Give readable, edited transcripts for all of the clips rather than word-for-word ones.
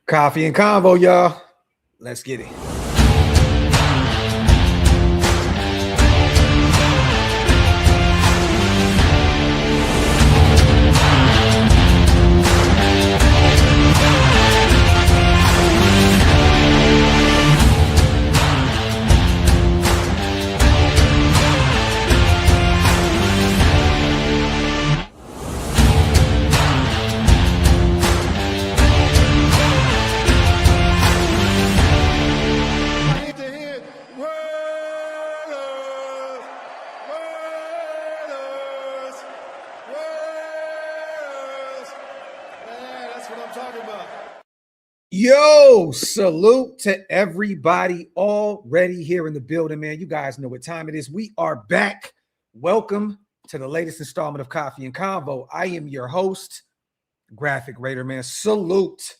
Coffee and convo, y'all. Let's get it. Yo, salute to everybody already here in the building, man. You guys know what time it is. We are back. Welcome to the latest installment of Coffee and Convo. I am your host, Graphk Raider, man. Salute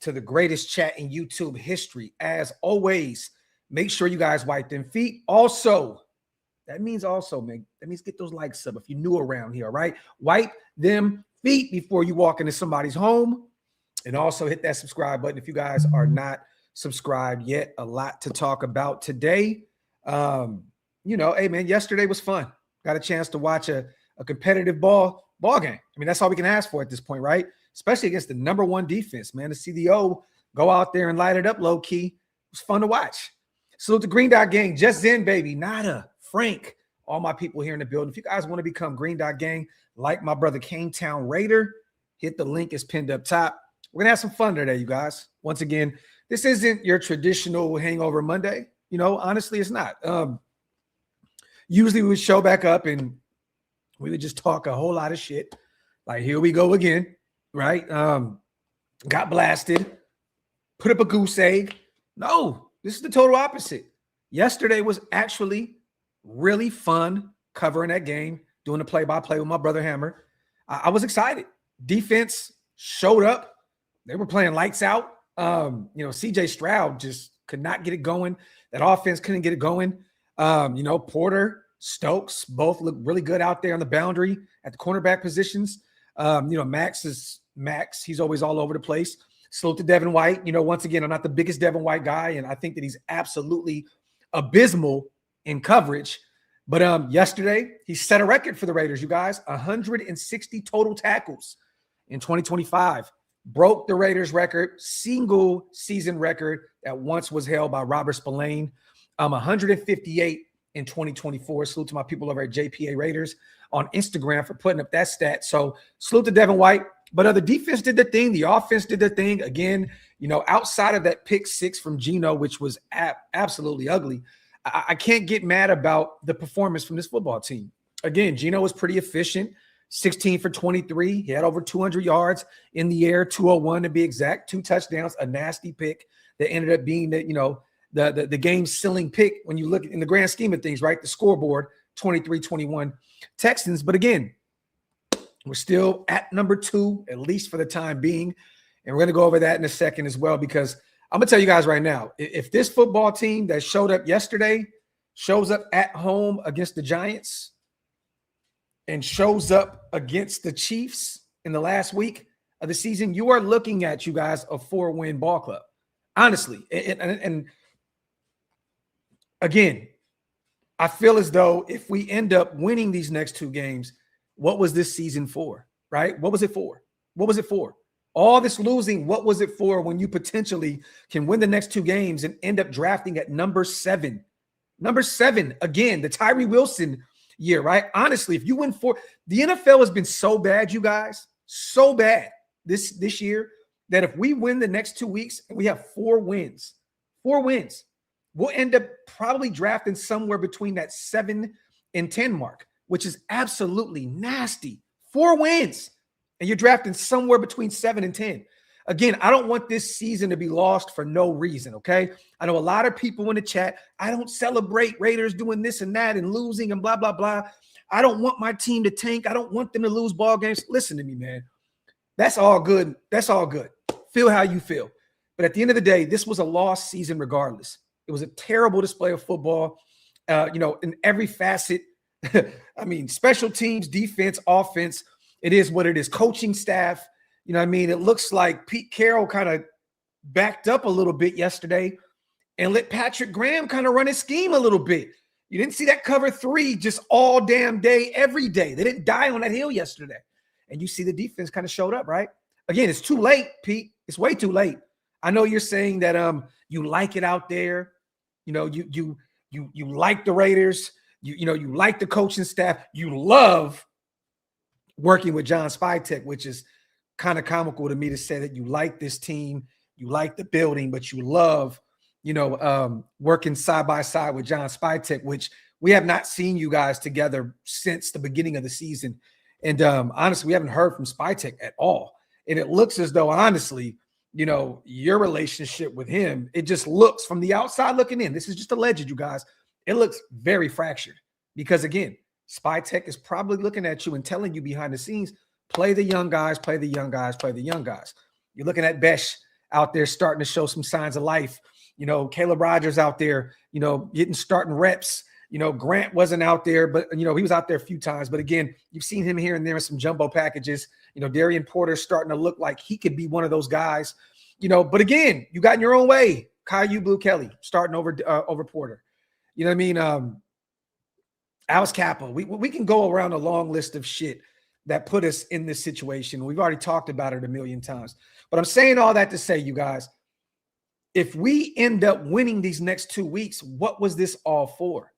to the greatest chat in YouTube history. As always, make sure you guys wipe them feet. Also, man, that means get those likes up if you're new around here, all right? Wipe them feet before you walk into somebody's home. And also hit that subscribe button if you guys are not subscribed yet. A lot to talk about today. Hey, man, yesterday was fun. Got a chance to watch a competitive ball game. I mean, that's all we can ask for at this point, right? Especially against the number one defense, man. To see the O go out there and light it up low key. It was fun to watch. Salute the Green Dot Gang. Just Zen, baby. Nada. Frank. All my people here in the building. If you guys want to become Green Dot Gang, like my brother Cane Town Raider, hit the link. It's pinned up top. We're going to have some fun today, you guys. Once again, this isn't your traditional Hangover Monday. Honestly, it's not. Usually we would show back up and we would just talk a whole lot of shit. Like, here we go again, right? Got blasted, put up a goose egg. No, this is the total opposite. Yesterday was actually really fun covering that game, doing the play-by-play with my brother Hammer. I was excited. Defense showed up. They were playing lights out. CJ Stroud just could not get it going. That offense couldn't get it going. Porter, Stokes both look really good out there on the boundary at the cornerback positions. Max is Max. He's always all over the place. Salute to Devin White. Once again, I'm not the biggest Devin White guy, and I think that he's absolutely abysmal in coverage. But yesterday, he set a record for the Raiders, you guys. 160 total tackles in 2025. Broke the Raiders record, single season record that once was held by Robert Spillane. 158 in 2024. Salute to my people over at JPA Raiders on Instagram for putting up that stat. So salute to Devin White. But the defense did the thing. The offense did the thing. Again, outside of that pick six from Geno, which was absolutely ugly, I can't get mad about the performance from this football team. Again, Geno was pretty efficient. 16 for 23. He had over 200 yards in the air, 201 to be exact, 2 touchdowns, a nasty pick that ended up being the game-sealing pick when you look in the grand scheme of things, right? The scoreboard, 23-21 Texans. But again, we're still at number 2, at least for the time being. And we're going to go over that in a second as well, because I'm going to tell you guys right now, if this football team that showed up yesterday shows up at home against the Giants and shows up against the Chiefs in the last week of the season, you are looking at, you guys, a 4-win ball club. Honestly. And again, I feel as though if we end up winning these next 2 games, what was this season for, right? What was it for? What was it for? All this losing, what was it for when you potentially can win the next 2 games and end up drafting at number 7? Number 7, again, the Tyree Wilson year, right? Honestly, if you win 4, the NFL has been so bad, you guys, so bad this year that if we win the next 2 weeks and we have 4 wins, we'll end up probably drafting somewhere between that 7 and 10 mark, which is absolutely nasty. 4 wins, and you're drafting somewhere between 7 and 10. Again, I don't want this season to be lost for no reason, okay? I know a lot of people in the chat, I don't celebrate Raiders doing this and that and losing and blah, blah, blah. I don't want my team to tank. I don't want them to lose ball games. Listen to me, man. That's all good. That's all good. Feel how you feel. But at the end of the day, this was a lost season regardless. It was a terrible display of football, in every facet. I mean, special teams, defense, offense. It is what it is. Coaching staff. It looks like Pete Carroll kind of backed up a little bit yesterday and let Patrick Graham kind of run his scheme a little bit. You didn't see that cover 3 just all damn day, every day. They didn't die on that hill yesterday. And you see the defense kind of showed up, right? Again, it's too late, Pete. It's way too late. I know you're saying that you like it out there. You know, you like the Raiders. You like the coaching staff. You love working with John Spytek, which is kind of comical to me to say that you like this team, you like the building, but you love, working side by side with John Spytek, which we have not seen you guys together since the beginning of the season. And honestly, we haven't heard from Spytek at all. And it looks as though, honestly, your relationship with him, it just looks from the outside looking in. This is just alleged, you guys. It looks very fractured because, again, Spytek is probably looking at you and telling you behind the scenes, play the young guys, play the young guys, play the young guys. You're looking at Besh out there starting to show some signs of life. Caleb Rogers out there, getting starting reps. Grant wasn't out there, but, he was out there a few times. But again, you've seen him here and there in some jumbo packages. Darian Porter's starting to look like he could be one of those guys. But again, you got in your own way. Caillou Blue Kelly starting over Porter. You know what I mean? Alex Kappa. We can go around a long list of shit that put us in this situation. We've already talked about it a million times. But I'm saying all that to say, you guys, if we end up winning these next 2 weeks, what was this all for?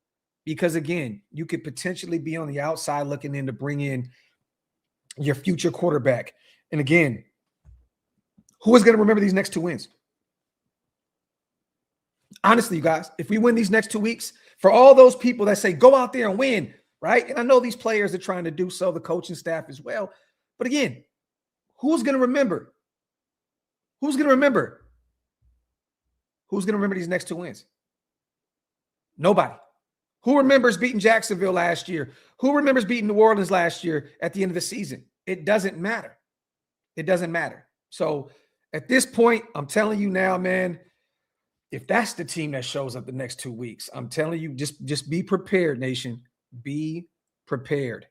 Because, again, you could potentially be on the outside looking in to bring in your future quarterback. And, again, who is going to remember these next 2 wins? Honestly, you guys, if we win these next 2 weeks, for all those people that say, go out there and win, right? And I know these players are trying to do so, the coaching staff as well. But, again, who's going to remember? Who's going to remember? Who's going to remember these next 2 wins? Nobody. Who remembers beating Jacksonville last year? Who remembers beating New Orleans last year at the end of the season? It doesn't matter. It doesn't matter. So at this point, I'm telling you now, man, if that's the team that shows up the next 2 weeks, I'm telling you, just be prepared, nation. Be prepared.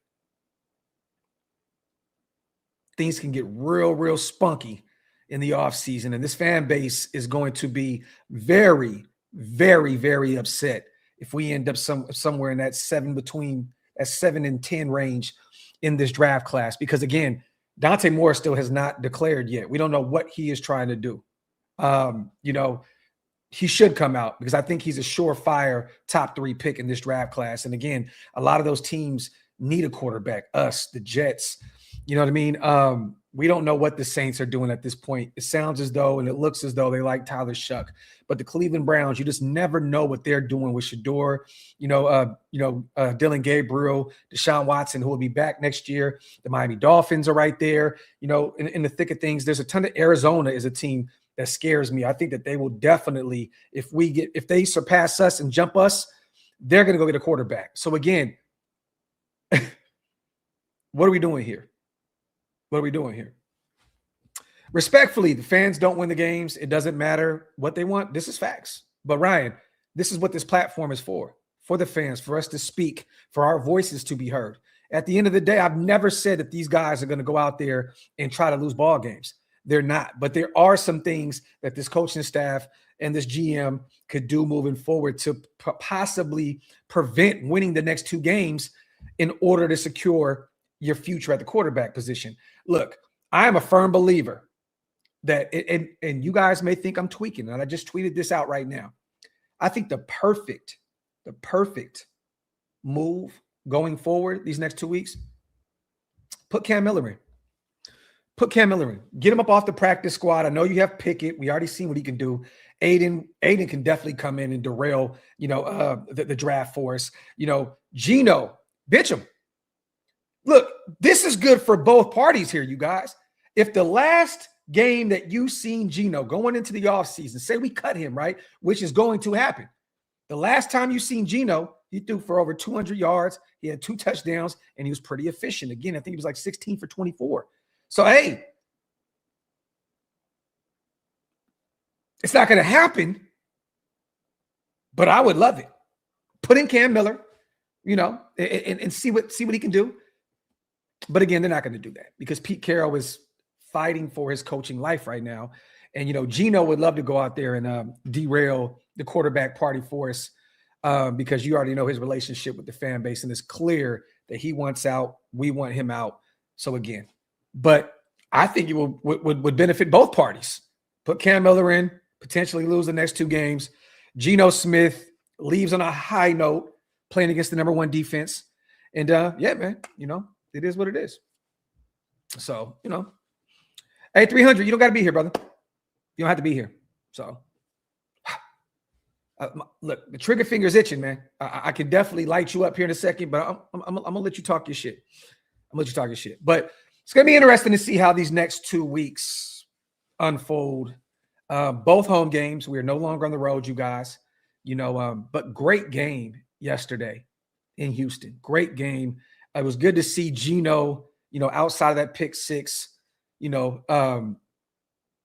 Things can get real, real spunky in the offseason, and this fan base is going to be very, very, very upset if we end up somewhere in that 7 and 10 range in this draft class. Because, again, Dante Moore still has not declared yet. We don't know what he is trying to do. He should come out because I think he's a surefire top 3 pick in this draft class. And, again, a lot of those teams need a quarterback, us, the Jets. You know what I mean? We don't know what the Saints are doing at this point. It sounds as though and it looks as though they like Tyler Shuck. But the Cleveland Browns, you just never know what they're doing with Shador, Dylan Gabriel, Deshaun Watson, who will be back next year. The Miami Dolphins are right there. In the thick of things, there's a ton of Arizona is a team that scares me. I think that they will definitely, if they surpass us and jump us, they're going to go get a quarterback. So again, what are we doing here? What are we doing here? Respectfully, the fans don't win the games. It doesn't matter what they want. This is facts. But Ryan, this is what this platform is for the fans, for us to speak, for our voices to be heard. At the end of the day, I've never said that these guys are going to go out there and try to lose ball games. They're not. But there are some things that this coaching staff and this GM could do moving forward to possibly prevent winning the next 2 games in order to secure your future at the quarterback position. Look, I am a firm believer that, and you guys may think I'm tweaking, and I just tweeted this out right now. I think the perfect move going forward these next 2 weeks, put Cam Miller in. Put Cam Miller in. Get him up off the practice squad. I know you have Pickett. We already seen what he can do. Aiden can definitely come in and derail, the draft for us. Geno, bitch him. Look, this is good for both parties here, you guys. If the last game that you seen Geno going into the offseason, say we cut him, right, which is going to happen. The last time you seen Geno, he threw for over 200 yards. He had 2 touchdowns, and he was pretty efficient. Again, I think he was like 16 for 24. So, hey, it's not going to happen, but I would love it. Put in Cam Miller, and see what he can do. But again, they're not going to do that because Pete Carroll is fighting for his coaching life right now. And, Gino would love to go out there and derail the quarterback party for us because you already know his relationship with the fan base. And it's clear that he wants out. We want him out. So again, but I think it would benefit both parties. Put Cam Miller in, potentially lose the next 2 games. Geno Smith leaves on a high note, playing against the number 1 defense. And yeah, man, it is what it is. So, hey, 300, you don't got to be here, brother. You don't have to be here. So, look, the trigger finger's itching, man. I can definitely light you up here in a second, but I'm going to let you talk your shit. But it's going to be interesting to see how these next 2 weeks unfold. Both home games. We are no longer on the road, you guys. But great game yesterday in Houston. Great game. It was good to see Geno, outside of that pick 6,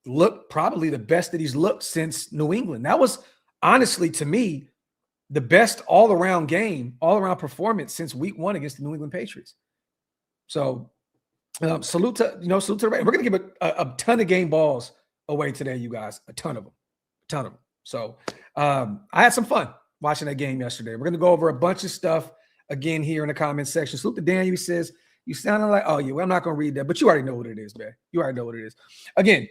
look probably the best that he's looked since New England. That was honestly, to me, the best all-around game, all-around performance since week 1 against the New England Patriots. So salute to the Raiders. We're going to give a ton of game balls away today, you guys. A ton of them. So I had some fun watching that game yesterday. We're going to go over a bunch of stuff again here in the comment section. Salute to Daniel. He says, you sounded like, oh, yeah, well, I'm not going to read that, but you already know what it is, man. You already know what it is. Again,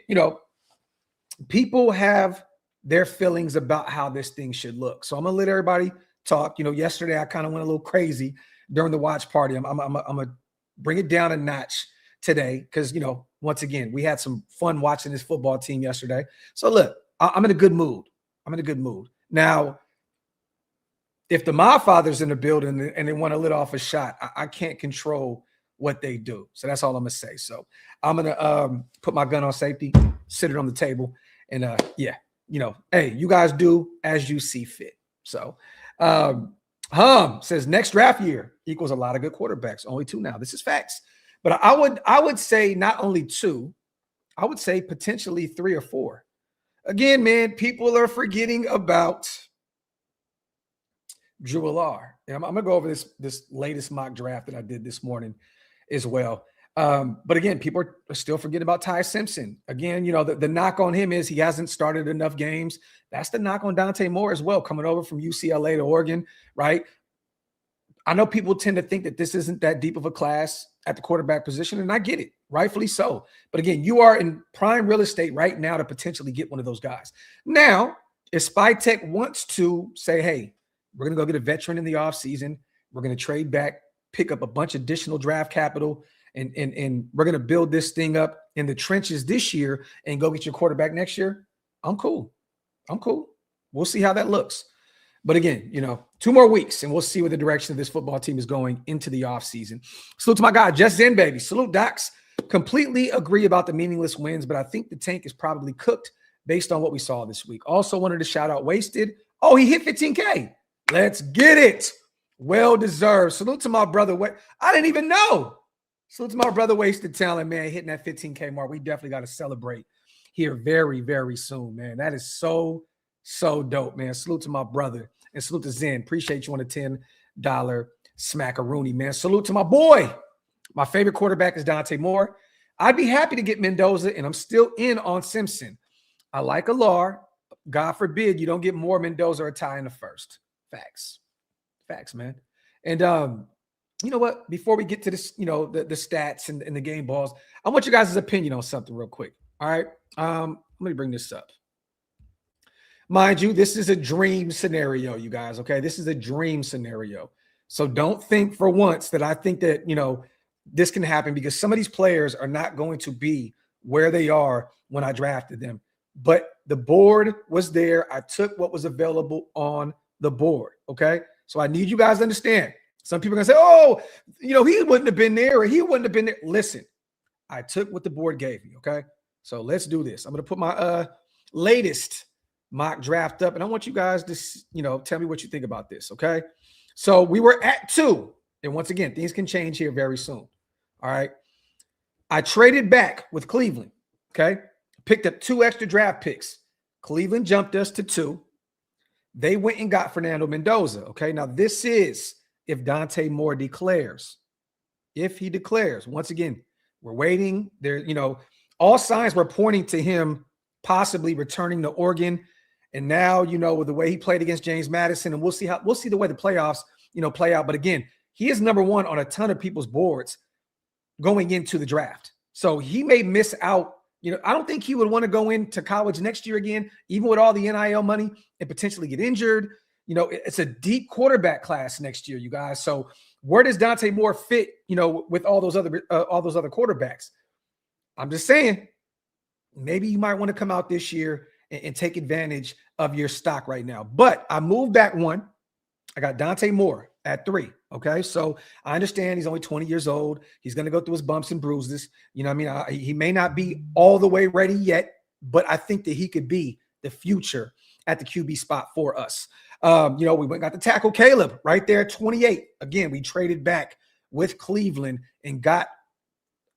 people have their feelings about how this thing should look. So I'm going to let everybody talk. Yesterday I kind of went a little crazy during the watch party. I'm going to bring it down a notch today because, once again, we had some fun watching this football team yesterday. So look, I'm in a good mood. Now, if the Modfather's in the building and they want to let off a shot, I can't control what they do. So that's all I'm going to say. So I'm going to put my gun on safety, sit it on the table, and yeah, hey, you guys do as you see fit. So Hum says next draft year equals a lot of good quarterbacks. Only 2 now. This is facts. But I would say not only 2, I would say potentially 3 or 4. Again, man, people are forgetting about Drew Allar. And I'm going to go over this latest mock draft that I did this morning as well. But again, people are still forgetting about Ty Simpson. Again, the knock on him is he hasn't started enough games. That's the knock on Dante Moore as well, coming over from UCLA to Oregon, right? I know people tend to think that this isn't that deep of a class at the quarterback position, and I get it, rightfully so. But again, you are in prime real estate right now to potentially get one of those guys. Now, if Spy Tech wants to say, hey, we're going to go get a veteran in the offseason, we're going to trade back, pick up a bunch of additional draft capital, and we're going to build this thing up in the trenches this year and go get your quarterback next year, I'm cool. We'll see how that looks. But again, 2 more weeks, and we'll see where the direction of this football team is going into the offseason. Salute to my guy, Just Zen, baby. Salute, Docs. Completely agree about the meaningless wins, but I think the tank is probably cooked based on what we saw this week. Also wanted to shout out Wasted. Oh, he hit 15K. Let's get it. Well-deserved. Salute to my brother. I didn't even know. Salute to my brother, Wasted Talent, man, hitting that 15K mark. We definitely got to celebrate here very, very soon, man. That is so dope, man. Salute to my brother. And salute to Zen. Appreciate you on the $10 smackaroonie, man. Salute to my boy. My favorite quarterback is Dante Moore. I'd be happy to get Mendoza, and I'm still in on Simpson. I like Allar. God forbid you don't get Moore, Mendoza, or Ty in the first. Facts, man. And you know what? Before we get to this, the stats and the game balls, I want you guys' opinion on something real quick. All right. Let me bring this up. Mind you, this is a dream scenario, you guys, okay? This is a dream scenario. So don't think for once that I think that, this can happen, because some of these players are not going to be where they are when I drafted them. But the board was there. I took what was available on the board, okay? So I need you guys to understand. Some people are going to say, oh, he wouldn't have been there, or he wouldn't have been there. Listen, I took what the board gave me, okay? So let's do this. I'm going to put my latest mock draft up, and I want you guys to, tell me what you think about this, okay? So we were at 2, and once again, things can change here very soon, all right? I traded back with Cleveland, okay? Picked up 2 extra draft picks. Cleveland jumped us to 2. They went and got Fernando Mendoza, okay? Now, this is if Dante Moore declares. If he declares, once again, we're waiting. There, all signs were pointing to him possibly returning to Oregon. And now, with the way he played against James Madison, and we'll see the way the playoffs, play out. But again, he is number one on a ton of people's boards going into the draft. So he may miss out. I don't think he would want to go into college next year again, even with all the NIL money, and potentially get injured. It's a deep quarterback class next year, you guys. So where does Dante Moore fit, with all those other quarterbacks? I'm just saying, maybe you might want to come out this year and take advantage of your stock right now. But I moved back one. I got Dante Moore at 3. Okay. So I understand he's only 20 years old. He's going to go through his bumps and bruises. He may not be all the way ready yet, but I think that he could be the future at the QB spot for us. We went and got the tackle Caleb right there at 28. Again, we traded back with Cleveland and got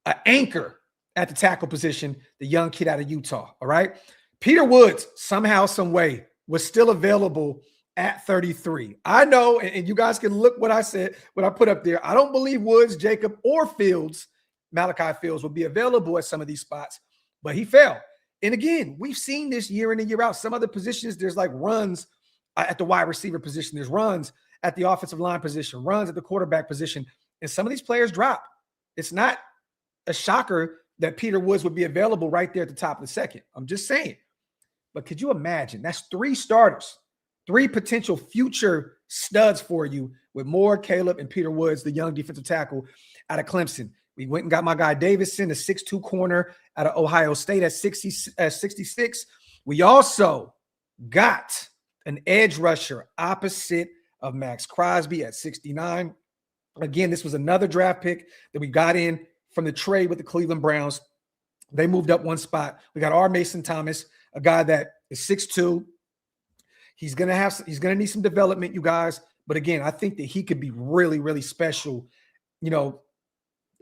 an anchor at the tackle position, the young kid out of Utah. All right. Peter Woods, somehow, some way, was still available at 33. I know, and you guys can look what I said, what I put up there. I don't believe Woods, Jacob, or Fields, Malachi Fields, will be available at some of these spots, but he fell. And again, we've seen this year in and year out. Some other positions, there's like runs at the wide receiver position. There's runs at the offensive line position, runs at the quarterback position. And some of these players drop. It's not a shocker that Peter Woods would be available right there at the top of the second. I'm just saying. But could you imagine? That's 3 starters, 3 potential future studs for you with Moore, Caleb, and Peter Woods, the young defensive tackle out of Clemson. We went and got my guy Davison, the 6'2" corner out of Ohio State at 66. We also got an edge rusher opposite of Max Crosby at 69. Again, this was another draft pick that we got in from the trade with the Cleveland Browns. They moved up one spot. We got our Mason Thomas, a guy that is 6'2". He's gonna need some development, you guys. But again, I think that he could be really, really special,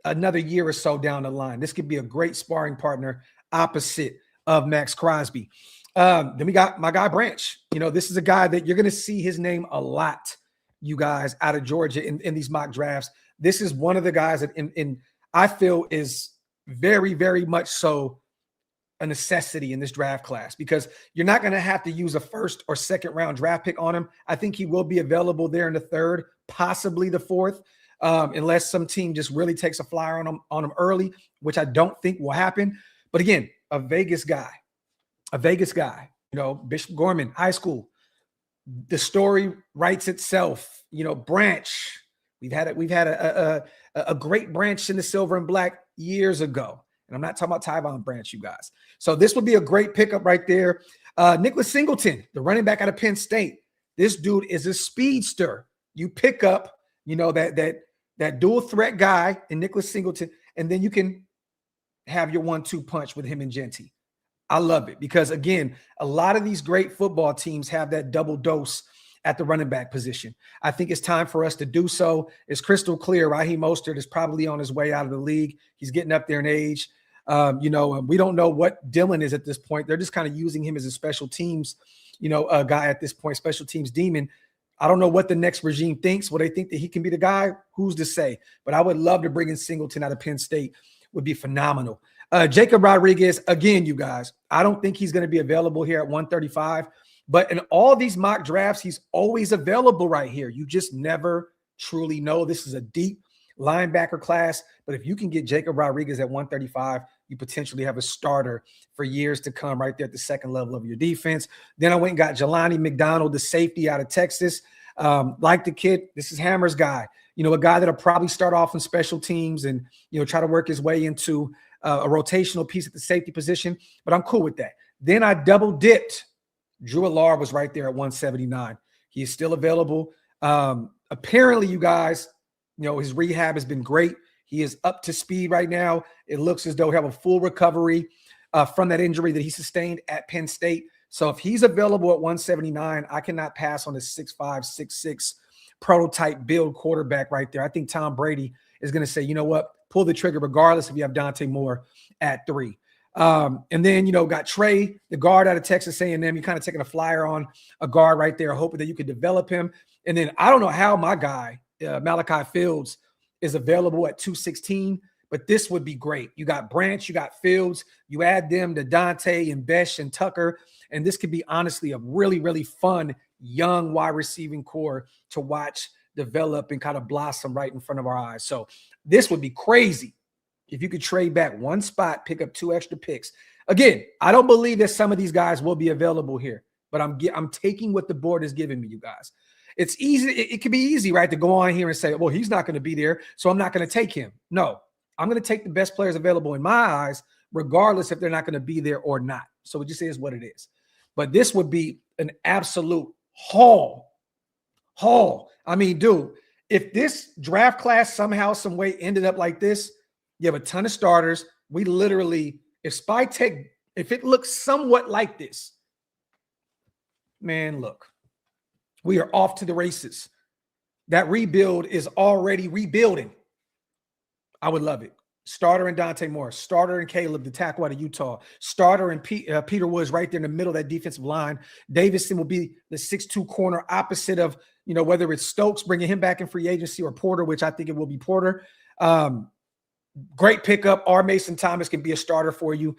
another year or so down the line. This could be a great sparring partner opposite of Max Crosby. Then we got my guy Branch. This is a guy that you're going to see his name a lot, you guys, out of Georgia in these mock drafts. This is one of the guys that I feel is very, very much so a necessity in this draft class, because you're not going to have to use a first or second round draft pick on him. I think he will be available there in the 3rd, possibly the 4th, unless some team just really takes a flyer on him early, which I don't think will happen. But again, a Vegas guy, Bishop Gorman High School. The story writes itself. Branch. We've had a great Branch in the silver and black years ago. And I'm not talking about Tyvon Branch, you guys. So this would be a great pickup right there. Nicholas Singleton, the running back out of Penn State. This dude is a speedster. You pick up, that dual threat guy in Nicholas Singleton, and then you can have your 1-2 punch with him and Jeanty. I love it because, again, a lot of these great football teams have that double dose at the running back position. I think it's time for us to do so. It's crystal clear. Raheem Mostert is probably on his way out of the league. He's getting up there in age. We don't know what Dylan is at this point. They're just kind of using him as a special teams, guy at this point, special teams demon. I don't know what the next regime thinks. Will they think that he can be the guy? Who's to say? But I would love to bring in Singleton out of Penn State. Would be phenomenal. Jacob Rodriguez, again, you guys, I don't think he's going to be available here at 135. But in all these mock drafts, he's always available right here. You just never truly know. This is a deep linebacker class. But if you can get Jacob Rodriguez at 135, you potentially have a starter for years to come right there at the second level of your defense. Then I went and got Jelani McDonald, the safety out of Texas. Like the kid, this is Hammer's guy. A guy that'll probably start off in special teams and, try to work his way into a rotational piece at the safety position. But I'm cool with that. Then I double dipped. Drew Allard was right there at 179. He is still available. Apparently, you guys, his rehab has been great. He is up to speed right now. It looks as though he'll have a full recovery from that injury that he sustained at Penn State. So if he's available at 179, I cannot pass on the 6'5", 6'6" prototype build quarterback right there. I think Tom Brady is going to say, you know what, pull the trigger regardless if you have Dante Moore at 3. And then, got Trey, the guard out of Texas A&M. You're kind of taking a flyer on a guard right there, hoping that you could develop him. And then I don't know how my guy, Malachi Fields, is available at 216, but this would be great. You got Branch, you got Fields, you add them to Dante and Besh and Tucker, and this could be honestly a really, really fun young wide receiving core to watch develop and kind of blossom right in front of our eyes. So this would be crazy if you could trade back one spot, pick up 2 extra picks. Again, I don't believe that some of these guys will be available here, but I'm taking what the board is giving me, you guys. It's easy. It can be easy, right, to go on here and say, well, he's not going to be there, so I'm not going to take him. No, I'm going to take the best players available in my eyes, regardless if they're not going to be there or not. So it just is what it is. But this would be an absolute haul. I mean, dude, if this draft class somehow, some way ended up like this, you have a ton of starters. We literally, if it looks somewhat like this, man, look, we are off to the races. That rebuild is already rebuilding. I would love it. Starter and Dante Moore, starter and Caleb, the tackle out of Utah, starter and Peter Woods right there in the middle of that defensive line. Davison will be the 6'2" corner opposite of, whether it's Stokes bringing him back in free agency or Porter, which I think it will be Porter. Great pickup. R. Mason Thomas can be a starter for you,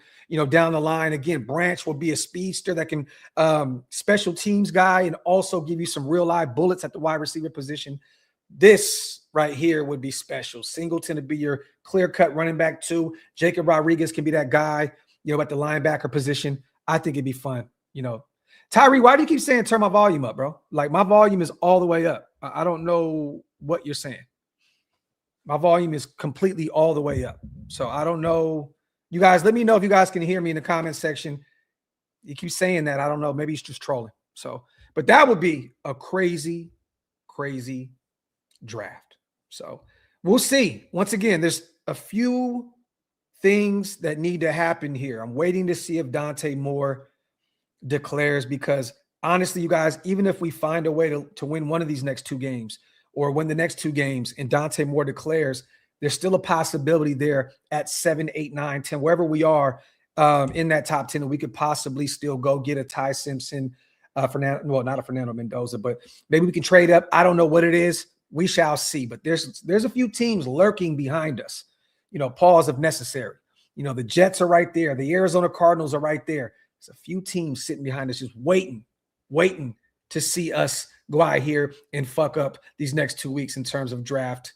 down the line. Again, Branch will be a speedster that can special teams guy and also give you some real live bullets at the wide receiver position. This right here would be special. Singleton to be your clear-cut running back 2. Jacob Rodriguez can be that guy, at the linebacker position. I think it'd be fun. Tyree, why do you keep saying turn my volume up, bro? Like, my volume is all the way up. I don't know what you're saying. My volume is completely all the way up. So I don't know. You guys, let me know if you guys can hear me in the comment section. You keep saying that. I don't know. Maybe it's just trolling. So, but that would be a crazy, crazy draft. So we'll see. Once again, there's a few things that need to happen here. I'm waiting to see if Dante Moore declares, because honestly, you guys, even if we find a way to win one of these next 2 games or win the next 2 games and Dante Moore declares, there's still a possibility there at 7, 8, 9, 10, wherever we are in that top 10, and we could possibly still go get a Ty Simpson, Fernando, well, not a Fernando Mendoza, but maybe we can trade up. I don't know what it is. We shall see. But there's a few teams lurking behind us, pause if necessary. The Jets are right there. The Arizona Cardinals are right there. There's a few teams sitting behind us just waiting to see us go out here and fuck up these next 2 weeks in terms of draft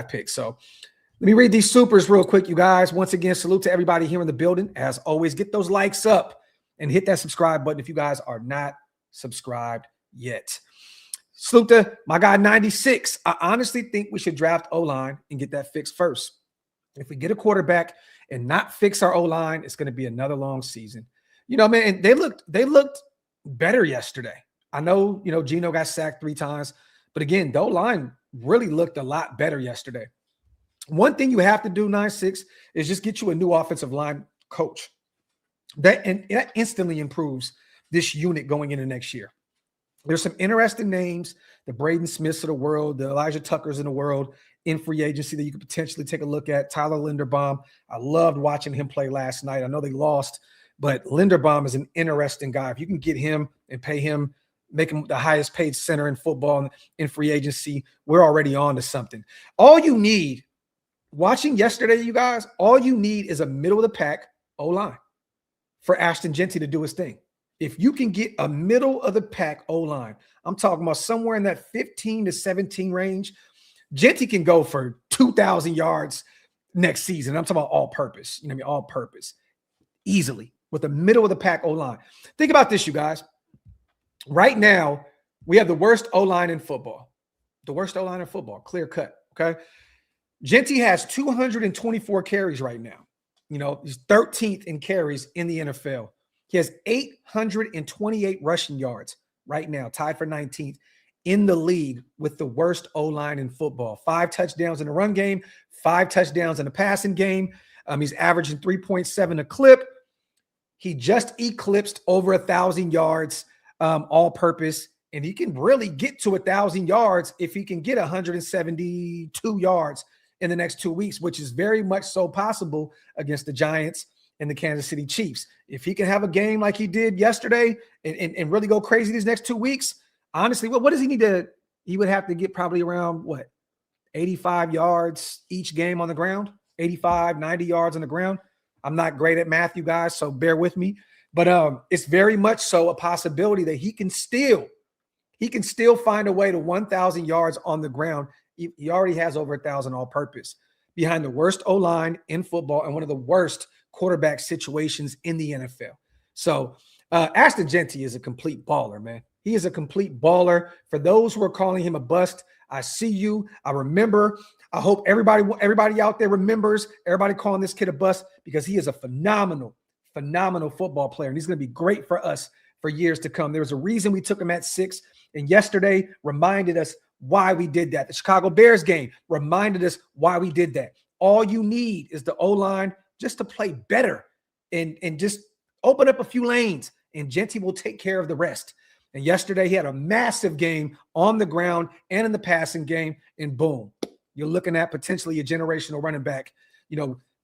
picks. So let me read these supers real quick, you guys. Once again, salute to everybody here in the building. As always, get those likes up and hit that subscribe button if you guys are not subscribed yet. Salute to my guy 96. I honestly think we should draft O-line and get that fixed first. If we get a quarterback and not fix our O-line, it's going to be another long season. Man, they looked better yesterday. I know, Geno got sacked 3 times, but again, the O-line really looked a lot better yesterday. One thing you have to do, 9-6, is just get you a new offensive line coach. That instantly improves this unit going into next year. There's some interesting names, the Braden Smiths of the world, the Elijah Tuckers in the world in free agency that you could potentially take a look at. Tyler Linderbaum, I loved watching him play last night. I know they lost, but Linderbaum is an interesting guy. If you can get him and pay him, make him the highest paid center in football in free agency, we're already on to something. All you need, watching yesterday, you guys, all you need is a middle of the pack O-line for Ashton Jeanty to do his thing. If you can get a middle of the pack O-line, I'm talking about somewhere in that 15 to 17 range, Jeanty can go for 2,000 yards next season. I'm talking about all purpose, all purpose, easily with the middle of the pack O-line. Think about this, you guys. Right now, we have the worst O-line in football. The worst O-line in football, clear cut, okay? Jeanty has 224 carries right now. He's 13th in carries in the NFL. He has 828 rushing yards right now, tied for 19th in the league with the worst O-line in football. 5 touchdowns in the run game, 5 touchdowns in the passing game. He's averaging 3.7 a clip. He just eclipsed over 1,000 yards all purpose, and he can really get to 1,000 yards if he can get 172 yards in the next 2 weeks, which is very much so possible against the Giants and the Kansas City Chiefs. If he can have a game like he did yesterday and really go crazy these next 2 weeks, honestly, what does he need he would have to get probably around 85 yards each game on the ground. 85, 90 yards on the ground. I'm not great at math, you guys, so bear with me. But it's very much so a possibility that he can still find a way to 1,000 yards on the ground. He already has over 1,000 all-purpose behind the worst O-line in football and one of the worst quarterback situations in the NFL. So Ashton Jeanty is a complete baller, man. He is a complete baller. For those who are calling him a bust, I see you. I remember. I hope everybody out there remembers, everybody calling this kid a bust, because he is a phenomenal football player. And he's going to be great for us for years to come. There was a reason we took him at 6. And yesterday reminded us why we did that. The Chicago Bears game reminded us why we did that. All you need is the O-line just to play better and just open up a few lanes, and Jeanty will take care of the rest. And yesterday he had a massive game on the ground and in the passing game, and boom, you're looking at potentially a generational running back,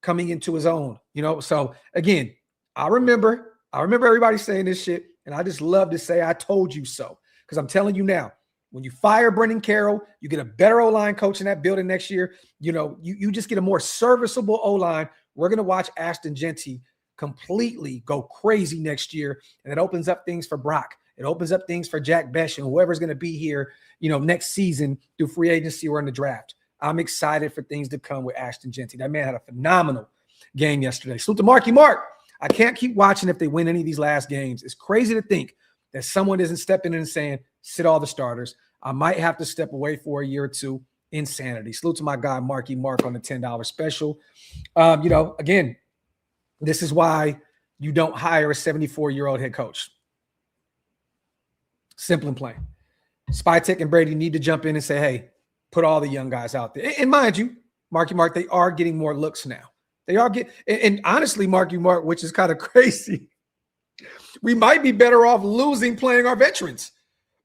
coming into his own, So again, I remember everybody saying this shit, and I just love to say I told you so, because I'm telling you now, when you fire Brendan Carroll, you get a better O-line coach in that building next year. You just get a more serviceable O-line. We're going to watch Ashton Jeanty completely go crazy next year, and it opens up things for Brock. It opens up things for Jack Besh and whoever's going to be here, next season through free agency or in the draft. I'm excited for things to come with Ashton Jeanty. That man had a phenomenal game yesterday. Salute to Marky Mark. I can't keep watching if they win any of these last games. It's crazy to think that someone isn't stepping in and saying, sit all the starters. I might have to step away for a year or two. Insanity. Salute to my guy, Marky Mark, on the $10 special. Again, this is why you don't hire a 74-year-old head coach. Simple and plain. Spytek and Brady need to jump in and say, hey, put all the young guys out there. And mind you, Marky Mark, they are getting more looks now. They are getting, and honestly, Marky Mark, which is kind of crazy, we might be better off losing playing our veterans.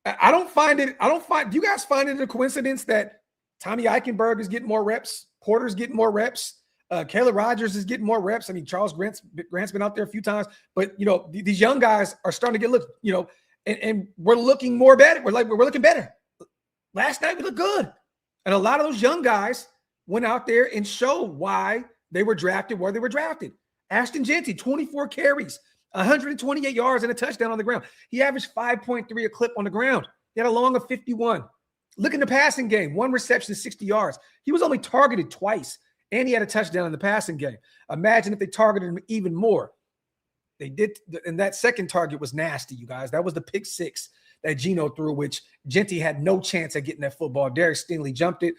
Do you guys find it a coincidence that Tommy Eichenberg is getting more reps? Porter's getting more reps. Caleb Rogers is getting more reps. I mean, Charles Grant's been out there a few times, but these young guys are starting to get looks, and we're looking more better. We're looking better. Last night we looked good. And a lot of those young guys went out there and showed why they were drafted where they were drafted. Ashton Jeanty, 24 carries, 128 yards and a touchdown on the ground. He averaged 5.3 a clip on the ground. He had a long of 51. Look in the passing game, 1 reception, 60 yards. He was only targeted twice, and he had a touchdown in the passing game. Imagine if they targeted him even more. They did, and that second target was nasty, you guys. That was the pick 6 that Geno threw, which Jeanty had no chance at getting that football. Derek Stingley jumped it,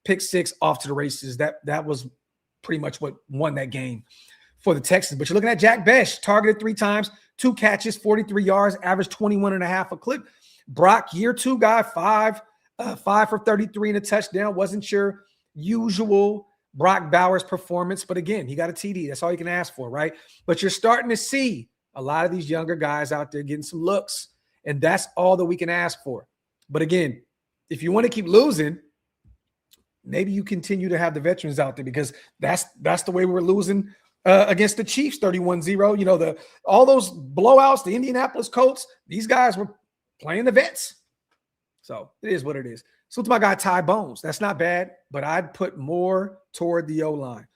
pick 6, off to the races. That was pretty much what won that game for the Texans. But you're looking at Jack Besh, targeted 3 times, 2 catches, 43 yards, averaged 21.5 a clip. Brock, year 2 guy, 5 for 33 and a touchdown. Wasn't your usual Brock Bowers performance, but again, he got a TD. That's all you can ask for, right? But you're starting to see a lot of these younger guys out there getting some looks, and that's all that we can ask for. But again, if you want to keep losing, maybe you continue to have the veterans out there, because that's the way we're losing against the Chiefs, 31-0. All those blowouts, the Indianapolis Colts, these guys were playing the vets. So it is what it is. So to my guy, Ty Bones, that's not bad, but I'd put more toward the O-line.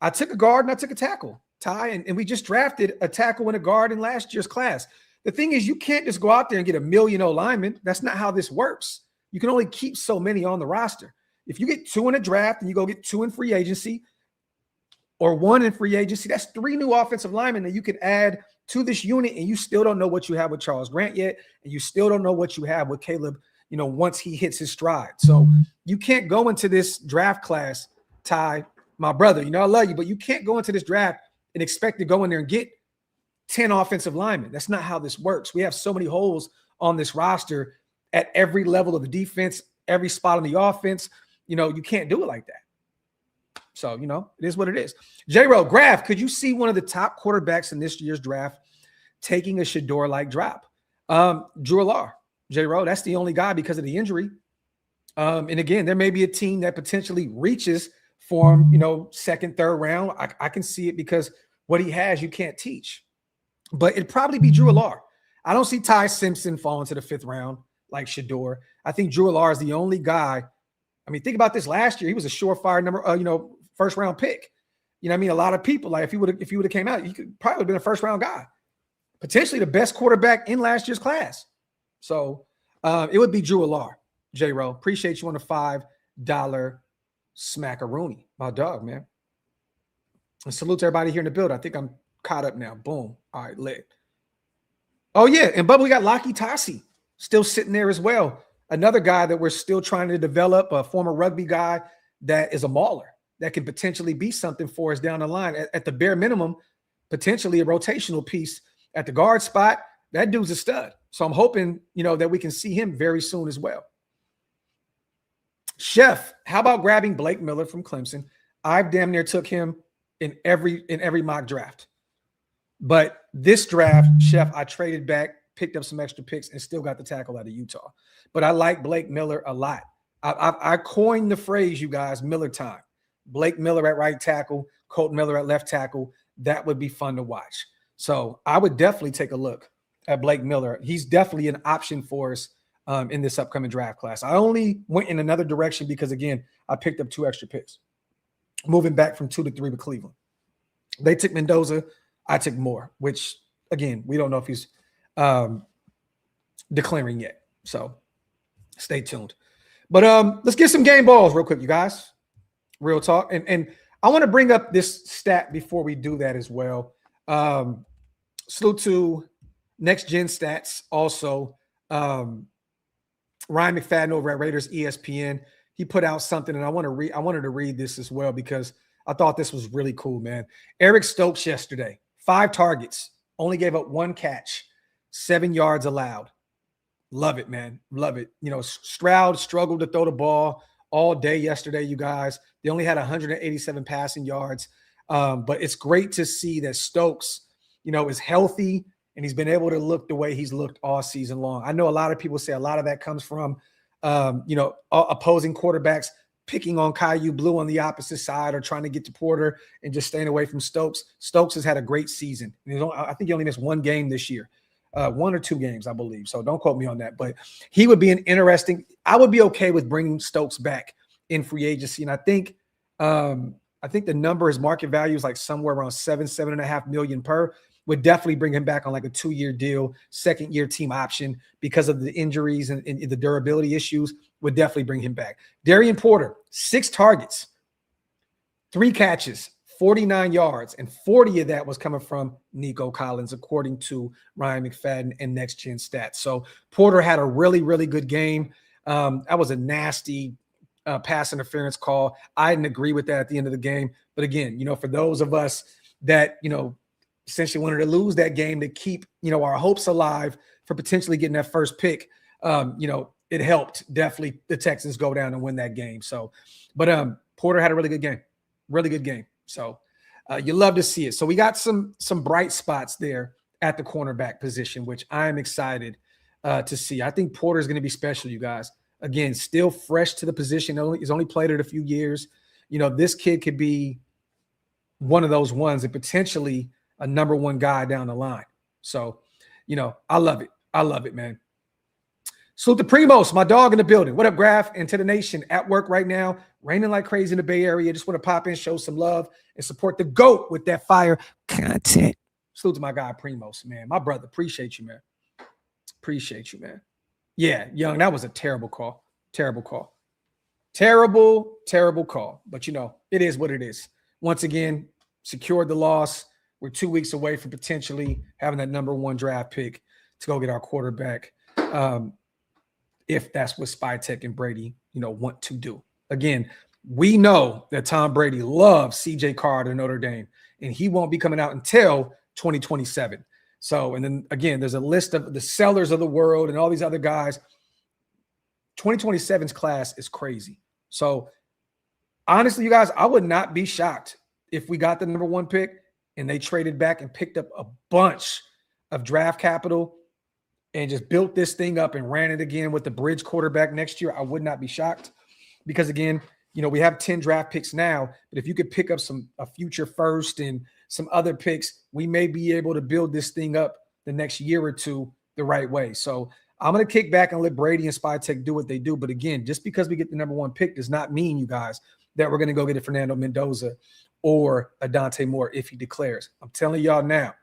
I took a guard and I took a tackle, Ty, and we just drafted a tackle and a guard in last year's class. The thing is, you can't just go out there and get a million O-linemen. That's not how this works. You can only keep so many on the roster. If you get 2 in a draft and you go get 2 in free agency or 1 in free agency, that's 3 new offensive linemen that you could add to this unit, and you still don't know what you have with Charles Grant yet, and you still don't know what you have with Caleb, once he hits his stride. So you can't go into this draft class, Ty, my brother, I love you, but you can't go into this draft and expect to go in there and get 10 offensive linemen. That's not how this works. We have so many holes on this roster at every level of the defense, every spot on the offense. You can't do it like that. So, it is what it is. J-Ro, Graphk, could you see one of the top quarterbacks in this year's draft taking a Shador-like drop? Drew Allar. J-Ro, that's the only guy because of the injury. And again, there may be a team that potentially reaches for him, second, third round. I can see it because what he has, you can't teach. But it'd probably be Drew Allar. I don't see Ty Simpson falling to the 5th round like Shador. I think Drew Allar is the only guy. I mean, think about this. Last year, he was a surefire first round pick. You know what I mean? A lot of people, like if you would have came out, you could probably have been a first round guy, potentially the best quarterback in last year's class. So it would be Drew Alar. J-Ro, appreciate you on the $5 smackaroonie. My dog, man. And salute to everybody here in the building. I think I'm caught up now. Boom. All right, lit. Oh, yeah. And Bubba, we got Laki Tasi still sitting there as well. Another guy that we're still trying to develop, a former rugby guy that is a mauler that can potentially be something for us down the line. At the bare minimum, potentially a rotational piece at the guard spot. That dude's a stud. So I'm hoping, that we can see him very soon as well. Chef, how about grabbing Blake Miller from Clemson? I've damn near took him in every mock draft. But this draft, Chef, I traded back, picked up some extra picks, and still got the tackle out of Utah. But I like Blake Miller a lot. I coined the phrase, you guys, Miller time. Blake Miller at right tackle, Colt Miller at left tackle. That would be fun to watch. So I would definitely take a look at Blake Miller. He's definitely an option for us in this upcoming draft class. I only went in another direction because, again, I picked up 2 extra picks, moving back from 2 to 3 with Cleveland. They took Mendoza. I took Moore, which, again, we don't know if he's declaring yet. So stay tuned. But let's get some game balls real quick, you guys. Real talk. And I want to bring up this stat before we do that as well. Salute to Next Gen Stats also. Ryan McFadden over at Raiders ESPN, he put out something, and I wanted to read this as well because I thought this was really cool, man. Eric Stokes yesterday, 5 targets, only gave up 1 catch, 7 yards allowed. Love it, man. Love it. Stroud struggled to throw the ball all day yesterday, you guys. They only had 187 passing yards. But it's great to see that Stokes, is healthy, and he's been able to look the way he's looked all season long. I know a lot of people say a lot of that comes from, opposing quarterbacks picking on Caillou Blue on the opposite side or trying to get to Porter and just staying away from Stokes. Stokes has had a great season. I think he only missed 1 game this year, 1 or 2 games, I believe. So don't quote me on that. But he would be I would be okay with bringing Stokes back in free agency. And I think the number, his market value is like somewhere around $7.5 million per. Would definitely bring him back on like a 2-year deal, 2nd-year team option because of the injuries and the durability issues. Would definitely bring him back. Darian Porter, 6 targets, 3 catches, 49 yards, and 40 of that was coming from Nico Collins, according to Ryan McFadden and Next Gen Stats. So Porter had a really, really good game. That was a nasty pass interference call. I didn't agree with that at the end of the game. But again, for those of us that, essentially wanted to lose that game to keep, our hopes alive for potentially getting that first pick, it helped definitely the Texans go down and win that game. So, but Porter had a really good game. So you love to see it. So we got some bright spots there at the cornerback position, which I am excited to see. I think Porter is going to be special, you guys. Again, still fresh to the position. He's only played it a few years. This kid could be one of those ones and potentially a number 1 guy down the line. So, I love it. I love it, man. Salute to Primos, my dog in the building. What up, Graphk? And to the nation at work right now, raining like crazy in the Bay Area. Just want to pop in, show some love, and support the GOAT with that fire content. Salute to my guy, Primos, man. My brother. Appreciate you, man. Appreciate you, man. Yeah, Young, that was a terrible call. Terrible call. Terrible call. But, it is what it is. Once again, secured the loss. We're 2 weeks away from potentially having that number 1 draft pick to go get our quarterback. If that's what Spytek and Brady, want to do. Again, we know that Tom Brady loves CJ Carr to Notre Dame, and he won't be coming out until 2027. So, and then again, there's a list of the sellers of the world and all these other guys. 2027's class is crazy. So honestly, you guys, I would not be shocked if we got the number 1 pick and they traded back and picked up a bunch of draft capital and just built this thing up and ran it again with the bridge quarterback next year. I would not be shocked because, again, we have 10 draft picks now, but if you could pick up a future first and some other picks, we may be able to build this thing up the next year or 2 the right way. So I'm going to kick back and let Brady and Spytek do what they do. But again, just because we get the number 1 pick does not mean, you guys, that we're going to go get a Fernando Mendoza or a Dante Moore if he declares. I'm telling y'all now,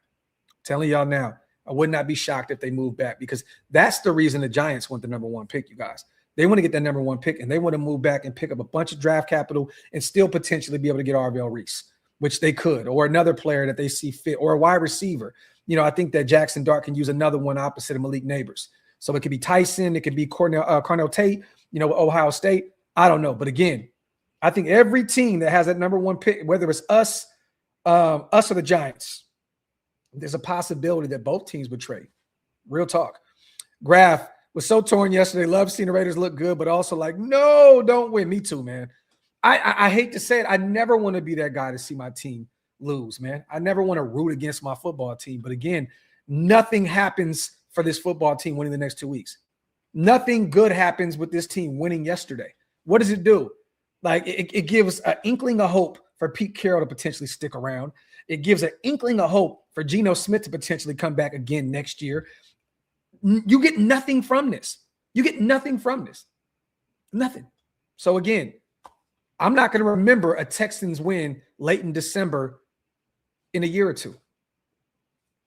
I would not be shocked if they move back, because that's the reason the Giants want the number 1 pick, you guys. They want to get that number 1 pick, and they want to move back and pick up a bunch of draft capital and still potentially be able to get Arvell Reese, which they could, or another player that they see fit, or a wide receiver. I think that Jackson Dart can use another one opposite of Malik Neighbors. So it could be Tyson, it could be Cornell Tate, with Ohio State. I don't know. But again, I think every team that has that number 1 pick, whether it's us or the Giants, there's a possibility that both teams would trade. Real talk. Graphk was so torn yesterday. Love seeing the Raiders look good, but also like, no, don't win. Me too, man. I hate to say it. I never want to be that guy to see my team lose, man. I never want to root against my football team. But again, nothing happens for this football team winning the next 2 weeks. Nothing good happens with this team winning yesterday. What does it do? Like, it gives an inkling of hope for Pete Carroll to potentially stick around. It gives an inkling of hope for Geno Smith to potentially come back again next year. You get nothing from this. Nothing. So again, I'm not going to remember a Texans win late in December in a year or two.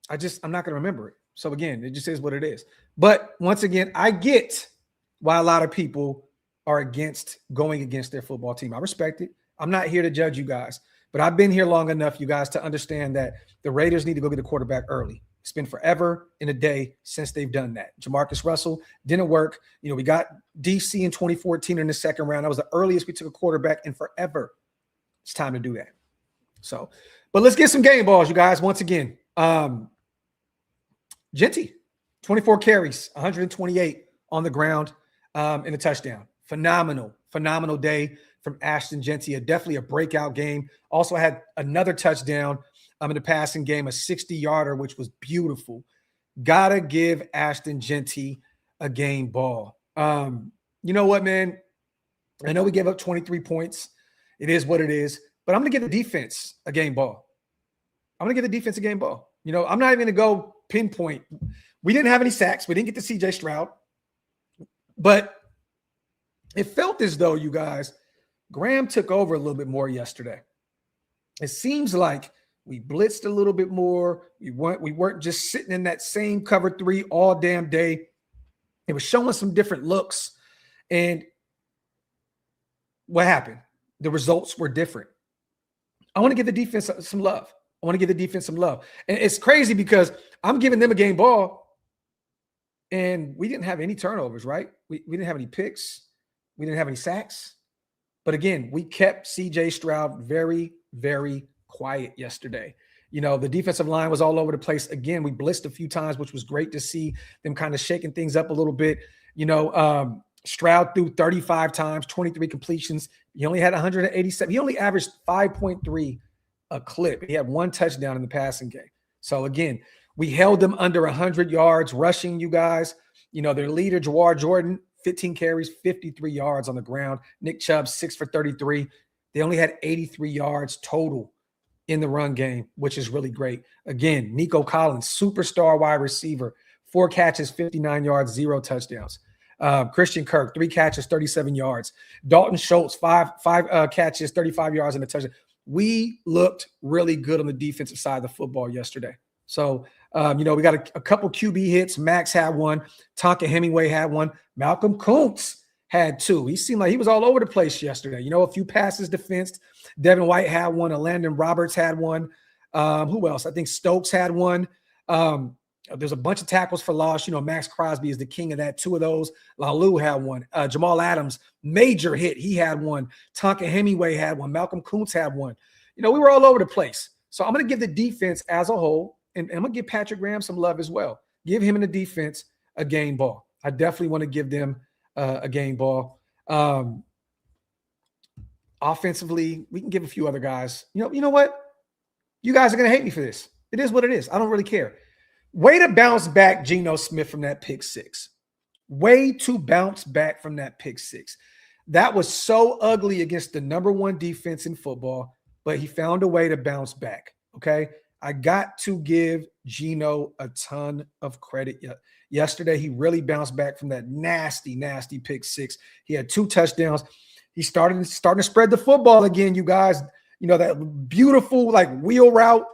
I'm not going to remember it. So again, it just is what it is. But once again, I get why a lot of people are against going against their football team. I respect it. I'm not here to judge you guys, but I've been here long enough, you guys, to understand that the Raiders need to go get a quarterback early. It's been forever and a day since they've done that. Jamarcus Russell didn't work. We got DC in 2014 in the second round. That was the earliest we took a quarterback in forever. It's time to do that. So, but let's get some game balls, you guys. Once again, Jeanty, 24 carries, 128 on the ground, and a touchdown. Phenomenal day from Ashton Jeanty. Definitely a breakout game. Also had another touchdown in the passing game, a 60-yarder, which was beautiful. Gotta give Ashton Jeanty a game ball. You know what, man? I know we gave up 23 points. It is what it is. But I'm going to give the defense a game ball. I'm not even going to go pinpoint. We didn't have any sacks. We didn't get to CJ Stroud. But it felt as though, you guys, Graham took over a little bit more yesterday. It seems like we blitzed a little bit more. We weren't just sitting in that same cover 3 all damn day. It was showing some different looks. And what happened? The results were different. I want to give the defense some love. And it's crazy because I'm giving them a game ball, and we didn't have any turnovers, right? We didn't have any picks. We didn't have any sacks. But again, we kept CJ Stroud very, very quiet yesterday. The defensive line was all over the place. Again, we blitzed a few times, which was great to see them kind of shaking things up a little bit. Stroud threw 35 times, 23 completions. He only had 187. He only averaged 5.3 a clip. He had 1 touchdown in the passing game. So again, we held them under 100 yards rushing, you guys. Their leader, Jawar Jordan, 15 carries, 53 yards on the ground. Nick Chubb, 6 for 33. They only had 83 yards total in the run game, which is really great. Again, Nico Collins, superstar wide receiver, 4 catches, 59 yards, 0 touchdowns. Christian Kirk, 3 catches, 37 yards. Dalton Schultz, five catches, 35 yards and a touchdown. We looked really good on the defensive side of the football yesterday. So, we got a couple QB hits. Max had 1. Tonka Hemingway had 1. Malcolm Kuntz had 2. He seemed like he was all over the place yesterday. A few passes defensed. Devin White had 1. Landon Roberts had 1. Who else? I think Stokes had 1. There's a bunch of tackles for loss. Max Crosby is the king of that. 2 of those. Lalu had 1. Jamal Adams, major hit. He had 1. Tonka Hemingway had 1. Malcolm Kuntz had 1. We were all over the place. So I'm going to give the defense as a whole, and I'm going to give Patrick Graham some love as well. Give him and the defense a game ball. I definitely want to give them a game ball. Offensively, we can give a few other guys. You know what? You guys are going to hate me for this. It is what it is. I don't really care. Way to bounce back Geno Smith from that pick 6. Way to bounce back from that pick 6. That was so ugly against the number 1 defense in football, but he found a way to bounce back, okay? I got to give Geno a ton of credit. Yesterday, he really bounced back from that nasty, nasty pick 6. He had 2 touchdowns. He's starting to spread the football again, you guys. You know, that beautiful like wheel route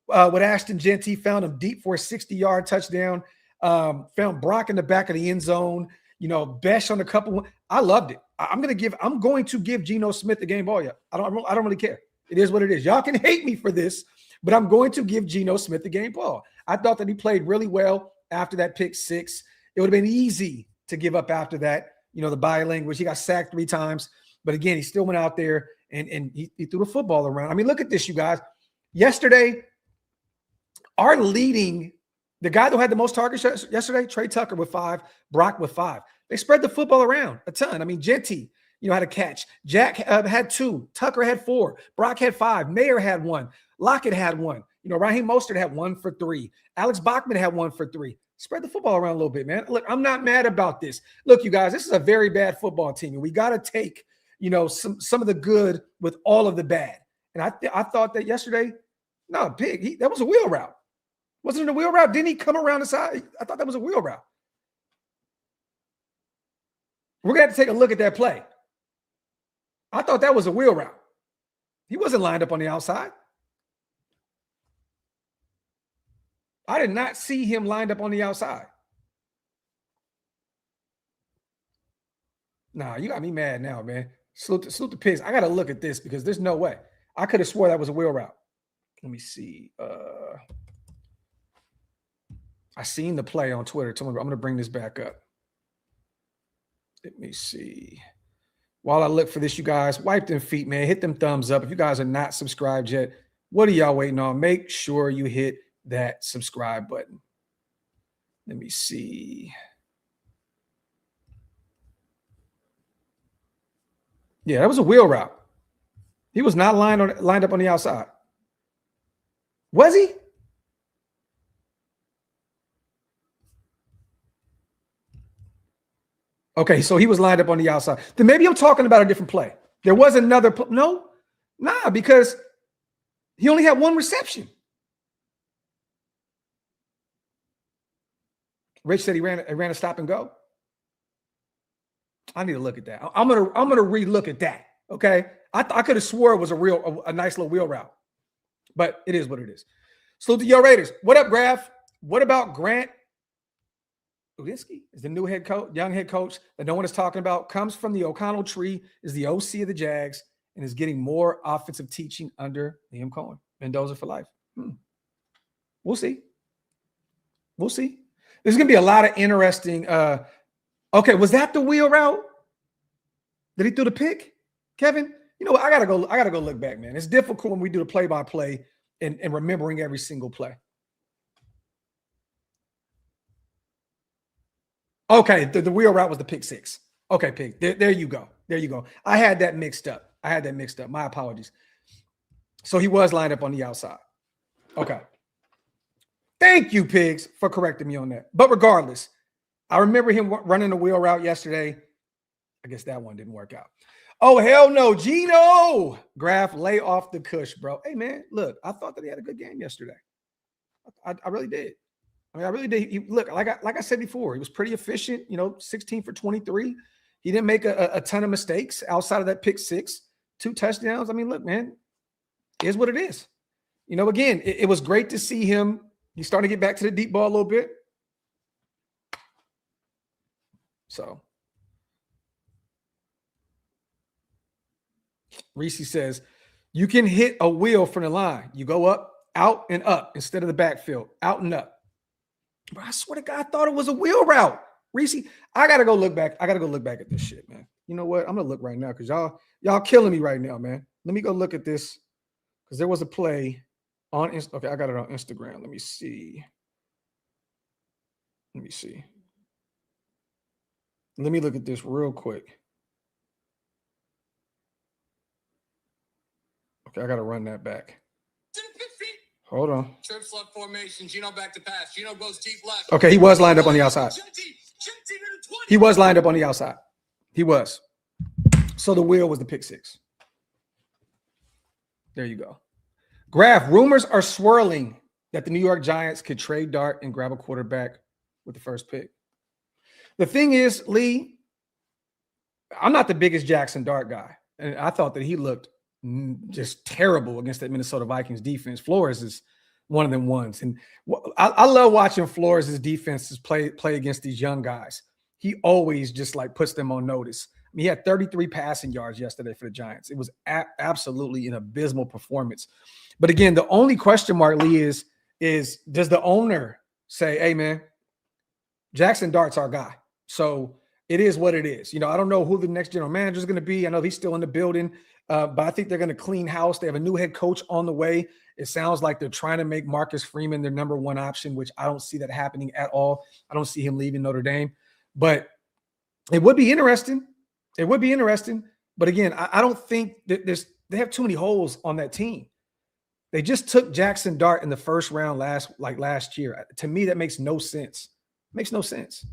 with Ashton Jeanty, found him deep for a 60-yard touchdown. Found Brock in the back of the end zone. You know, Besh on a couple. I loved it. I'm going to give Geno Smith the game ball. Yeah, I don't really care. It is what it is. Y'all can hate me for this, but I'm going to give Geno Smith the game ball. I thought that he played really well after that pick six. It would have been easy to give up after that. You know, the body language. He got sacked 3 times, but again, he still went out there and he threw the football around. I mean, look at this, you guys. Yesterday, the guy that had the most targets yesterday, Trey Tucker with 5, Brock with 5. They spread the football around a ton. I mean, Jeanty, you know, had a catch. Jack had 2. Tucker had 4. Brock had 5. Mayer had 1. Lockett had 1. You know, Raheem Mostert had 1 for 3. Alex Bachman had 1 for 3. Spread the football around a little bit, man. Look, I'm not mad about this. Look, you guys, this is a very bad football team, and we got to take, you know, some of the good with all of the bad. And I thought that yesterday, no, Pig, that was a wheel route. Wasn't it a wheel route? Didn't he come around the side? I thought that was a wheel route. We're going to have to take a look at that play. I thought that was a wheel route. He wasn't lined up on the outside. I did not see him lined up on the outside. Nah, you got me mad now, man. Salute the pigs. I got to look at this because there's no way. I could have swore that was a wheel route. Let me see. I seen the play on Twitter. I'm going to bring this back up. Let me see. While I look for this, you guys, wipe them feet, man. Hit them thumbs up. If you guys are not subscribed yet, what are y'all waiting on? Make sure you hit that subscribe button. Let me see. Yeah, that was a wheel route. He was not lined up on the outside. Was he? Okay, so he was lined up on the outside. Then maybe I'm talking about a different play. There was another play. No, because he only had 1 reception. Rich said he ran a stop and go. I need to look at that. I'm gonna re-look at that. Okay, I could have swore it was a nice little wheel route, but it is what it is. Salute to your Raiders. What up, Graphk? What about Grant Udinsky? Is the new head coach, young head coach that no one is talking about? Comes from the O'Connell tree, is the OC of the Jags, and is getting more offensive teaching under Liam Cohen. Mendoza for life. We'll see. We'll see. There's going to be a lot of interesting. Okay, was that the wheel route? Did he throw the pick, Kevin? You know what? I gotta go look back, man. It's difficult when we do the play-by-play and remembering every single play. Okay, the wheel route was the pick 6. Okay, Pig. There you go. There you go. I had that mixed up. My apologies. So he was lined up on the outside. Okay. Thank you, Pigs, for correcting me on that. But regardless, I remember him running the wheel route yesterday. I guess that one didn't work out. Oh, hell no. Geno! Graphk, lay off the cush, bro. Hey, man, look, I thought that he had a good game yesterday. I really did. I mean, I really did. Look, like I said before, he was pretty efficient, 16 for 23. He didn't make a ton of mistakes outside of that pick 6, 2 touchdowns. I mean, look, man, it is what it is. Again, it was great to see him. He's starting to get back to the deep ball a little bit. So Reese says, you can hit a wheel from the line. You go up, out, and up instead of the backfield, out and up. Bro, I swear to God, I thought it was a wheel route. Reese, I got to go look back. I got to go look back at this shit, man. You know what? I'm going to look right now because y'all killing me right now, man. Let me go look at this because there was a play on Instagram. Okay, I got it on Instagram. Let me see. Let me look at this real quick. Okay, I got to run that back. Hold on. Trip slug formation. Geno back to pass. Geno goes deep left. Okay, he was lined up on the outside. He was lined up on the outside. He was. So the wheel was the pick 6. There you go. Graphk, rumors are swirling that the New York Giants could trade Dart and grab a quarterback with the first pick. The thing is, Lee, I'm not the biggest Jackson Dart guy. And I thought that he looked just terrible against that Minnesota Vikings defense. Flores is one of them ones. And I love watching Flores' defenses play against these young guys. He always just like puts them on notice. I mean, he had 33 passing yards yesterday for the Giants. It was absolutely an abysmal performance. But again, the only question mark, Lee, is does the owner say, hey, man, Jackson Dart's our guy. So it is what it is. I don't know who the next general manager is going to be. I know he's still in the building, but I think they're going to clean house. They have a new head coach on the way. It sounds like they're trying to make Marcus Freeman their number one option, which I don't see that happening at all. I don't see him leaving Notre Dame. But it would be interesting. It would be interesting. But again, I don't think that they have too many holes on that team. They just took Jackson Dart in the first round last year. To me, that makes no sense. Makes no sense.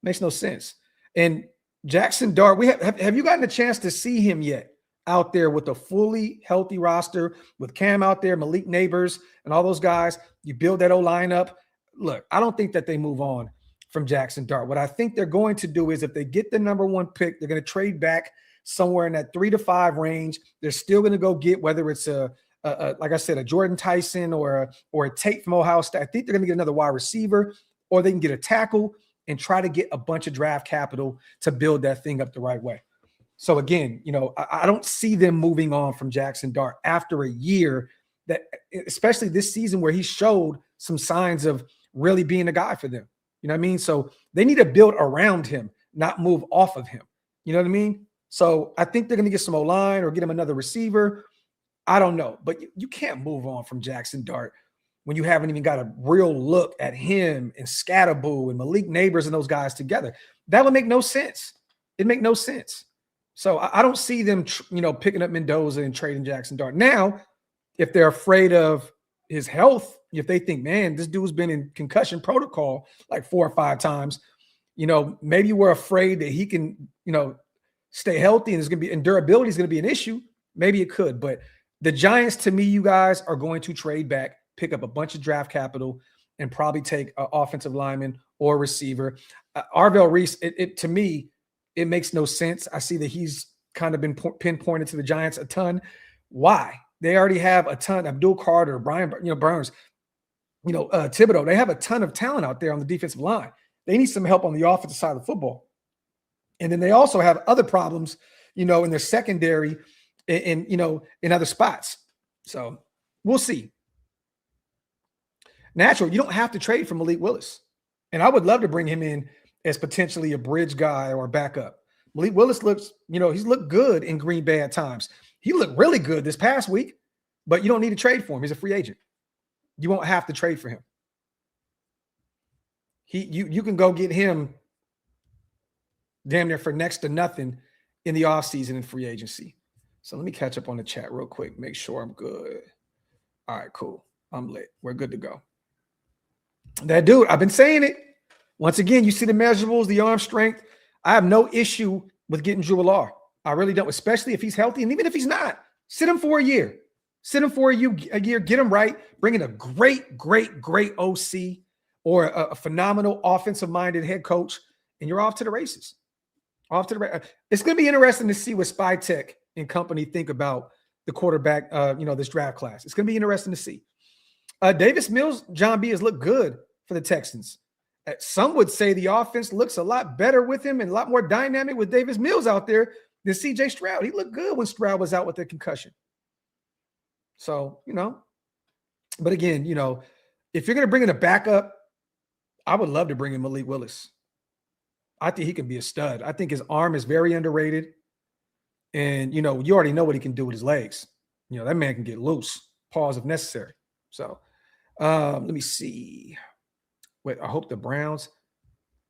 Makes no sense. And Jackson Dart, have you gotten a chance to see him yet out there with a fully healthy roster with Cam out there, Malik Neighbors, and all those guys? You build that O-line up. Look, I don't think that they move on from Jackson Dart. What I think they're going to do is if they get the number one pick, they're going to trade back somewhere in that 3 to 5 range. They're still going to go get whether it's like I said, a Jordan Tyson or a Tate from Ohio State. I think they're going to get another wide receiver, or they can get a tackle and try to get a bunch of draft capital to build that thing up the right way. So again, I don't see them moving on from Jackson Dart after a year that, especially this season where he showed some signs of really being a guy for them. You know what I mean? So they need to build around him, not move off of him. You know what I mean? So I think they're going to get some O-line or get him another receiver. I don't know, but you can't move on from Jackson Dart when you haven't even got a real look at him and Scatterboo and Malik Neighbors and those guys together. That would make no sense. It'd make no sense. So I don't see them, picking up Mendoza and trading Jackson Dart. Now, if they're afraid of his health, if they think, man, this dude's been in concussion protocol like 4 or 5 times, maybe we're afraid that he can, stay healthy and durability is going to be an issue. Maybe it could, but the Giants, to me, you guys are going to trade back, pick up a bunch of draft capital, and probably take an offensive lineman or receiver. Arvell Reese, to me, it makes no sense. I see that he's kind of been pinpointed to the Giants a ton. Why? They already have a ton. Abdul Carter, Brian, Burns, Thibodeau. They have a ton of talent out there on the defensive line. They need some help on the offensive side of the football. And then they also have other problems, in their secondary and in other spots. So we'll see. Natural, you don't have to trade for Malik Willis. And I would love to bring him in as potentially a bridge guy or a backup. Malik Willis looks, he's looked good in Green Bay at times. He looked really good this past week, but you don't need to trade for him. He's a free agent. You won't have to trade for him. You can go get him damn near for next to nothing in the offseason in free agency. So let me catch up on the chat real quick, make sure I'm good. All right, cool. I'm lit. We're good to go. That dude, I've been saying it. Once again, you see the measurables, the arm strength. I have no issue with getting Drew Allar. I really don't, especially if he's healthy. And even if he's not, sit him for a year. Sit him for a year, get him right. Bring in a great OC or a phenomenal offensive-minded head coach, and you're off to the races. It's going to be interesting to see what Spytech and company think about the quarterback, this draft class. It's going to be interesting to see. Davis Mills, John B, has looked good for the Texans. Some would say the offense looks a lot better with him and a lot more dynamic with Davis Mills out there than C.J. Stroud. He looked good when Stroud was out with the concussion. So, but again, if you're going to bring in a backup, I would love to bring in Malik Willis. I think he can be a stud. I think his arm is very underrated. And, you already know what he can do with his legs. That man can get loose, pause if necessary. So let me see. Wait, I hope the Browns.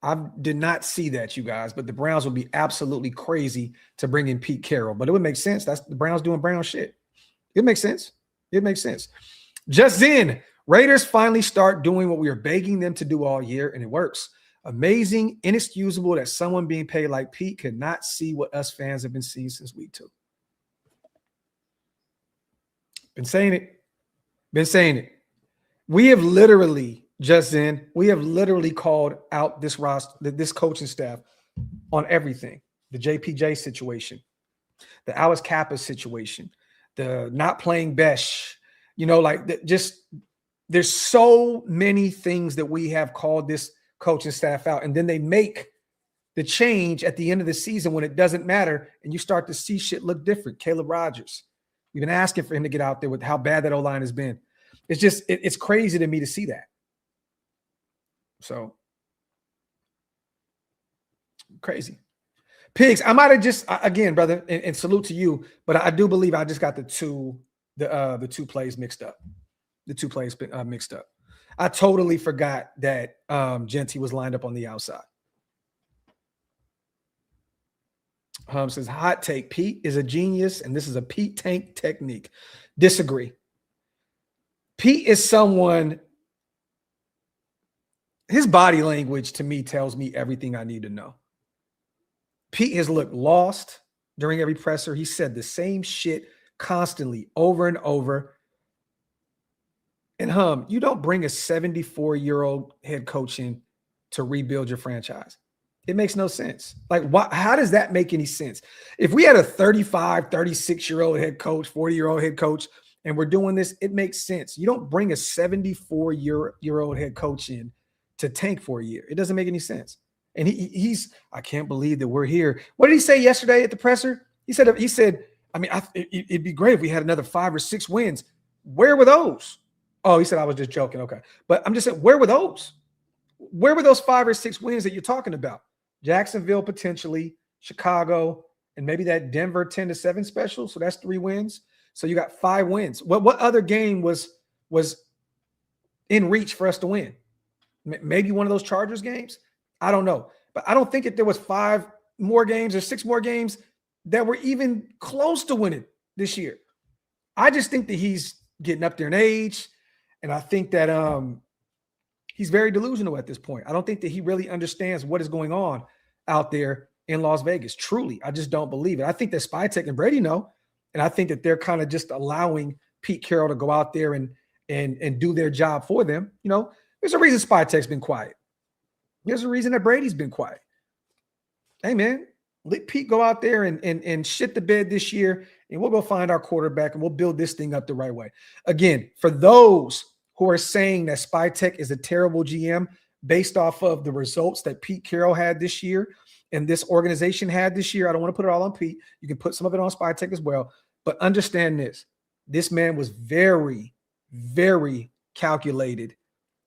I did not see that, you guys, but the Browns would be absolutely crazy to bring in Pete Carroll. But it would make sense. That's the Browns doing Brown shit. It makes sense. It makes sense. Just in, Raiders finally start doing what we were begging them to do all year, and it works. Amazing, inexcusable that someone being paid like Pete could not see what us fans have been seeing since week 2. Been saying it. We have literally, we have literally called out this roster, this coaching staff on everything. The JPJ situation, the Alice Kappa situation, the not playing Besh, there's so many things that we have called this coaching staff out. And then they make the change at the end of the season when it doesn't matter. And you start to see shit look different. Caleb Rogers, we've been asking for him to get out there with how bad that O-line has been. It's just, it's crazy to me to see that. So crazy. Pigs, I might have just, again, brother, and salute to you, but I do believe I just got the two plays mixed up. The two plays mixed up. I totally forgot that Jeanty was lined up on the outside. Says, hot take, Pete is a genius, and this is a Pete tank technique. Disagree. Pete is someone, his body language to me tells me everything I need to know. Pete has looked lost during every presser. He said the same shit constantly over and over. And you don't bring a 74-year-old head coach in to rebuild your franchise. It makes no sense. Like, how does that make any sense? If we had a 35, 36-year-old head coach, 40-year-old head coach, and we're doing this, it makes sense. You don't bring a 74-year-old head coach in to tank for a year. It doesn't make any sense. And he's, I can't believe that we're here. What did he say yesterday at the presser? He said, I mean, it'd be great if we had another 5 or 6 wins. Where were those? Oh, he said, I was just joking. Okay. But I'm just saying, where were those? Where were those 5 or 6 wins that you're talking about? Jacksonville, potentially, Chicago, and maybe that Denver 10-7 special. So that's 3 wins. So you got 5 wins. What other game was in reach for us to win? Maybe one of those Chargers games? I don't know. But I don't think that there was 5 more games or 6 more games that were even close to winning this year. I just think that he's getting up there in age. And I think that he's very delusional at this point. I don't think that he really understands what is going on out there in Las Vegas. Truly, I just don't believe it. I think that Spytek and Brady know. And I think that they're kind of just allowing Pete Carroll to go out there and do their job for them. You know, there's a reason Spytek's been quiet. There's a reason that Brady's been quiet. Hey, man, let Pete go out there and shit the bed this year, and we'll go find our quarterback, and we'll build this thing up the right way. Again, for those who are saying that Spytek is a terrible GM based off of the results that Pete Carroll had this year and this organization had this year, I don't want to put it all on Pete. You can put some of it on Spytek as well. But understand this. This man was very, very calculated.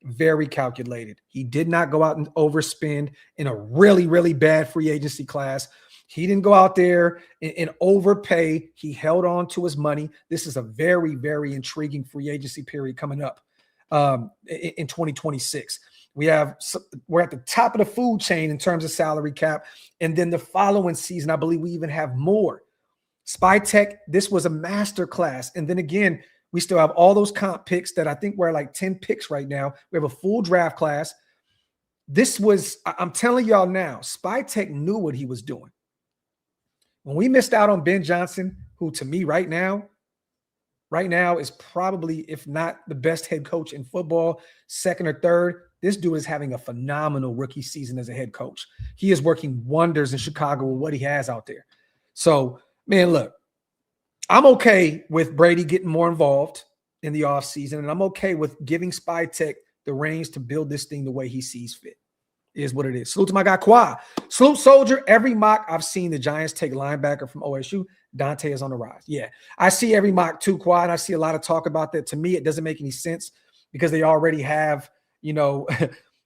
Very calculated. He did not go out and overspend in a really, really bad free agency class. He didn't go out there and overpay. He held on to his money. This is a very, very intriguing free agency period coming up in 2026. We're at the top of the food chain in terms of salary cap. And then the following season, I believe we even have more. Spytek, this was a master class. And then again, we still have all those comp picks that I think we're like 10 picks right now. We have a full draft class. This was, I'm telling y'all now, Spytek knew what he was doing. When we missed out on Ben Johnson, who to me right now is probably, if not the best head coach in football, second or third, this dude is having a phenomenal rookie season as a head coach. He is working wonders in Chicago with what he has out there. So, man, look, I'm okay with Brady getting more involved in the offseason, and I'm okay with giving Spytek the reins to build this thing the way he sees fit. It is what it is. Salute to my guy, Qua. Salute, Soldier. Every mock I've seen the Giants take linebacker from OSU. Dante is on the rise. Yeah, I see every mock too, Qua, and I see a lot of talk about that. To me, it doesn't make any sense because they already have,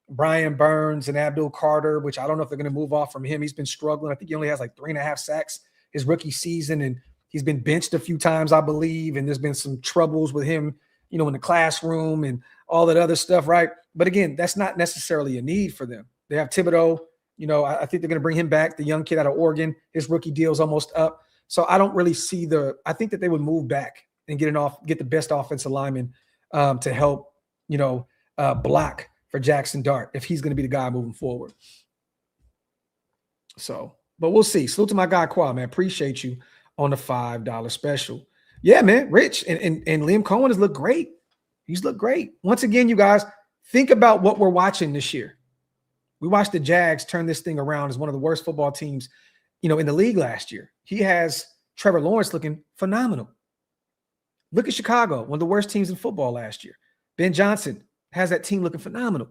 Brian Burns and Abdul Carter, which I don't know if they're going to move off from him. He's been struggling. I think he only has like 3.5 sacks his rookie season, and he's been benched a few times, I believe, and there's been some troubles with him, in the classroom and all that other stuff, right? But again, that's not necessarily a need for them. They have Thibodeau. I think they're going to bring him back, the young kid out of Oregon. His rookie deal is almost up. So I don't really see I think that they would move back and get the best offensive lineman to help, block for Jackson Dart if he's going to be the guy moving forward. So, but we'll see. Salute to my guy, Qua, man. Appreciate you on the $5 special. Yeah, man. Rich and Liam Cohen has looked great. He's looked great. Once again, you guys, think about what we're watching this year. We watched the Jags turn this thing around as one of the worst football teams, in the league last year. He has Trevor Lawrence looking phenomenal. Look at Chicago, one of the worst teams in football last year. Ben Johnson has that team looking phenomenal.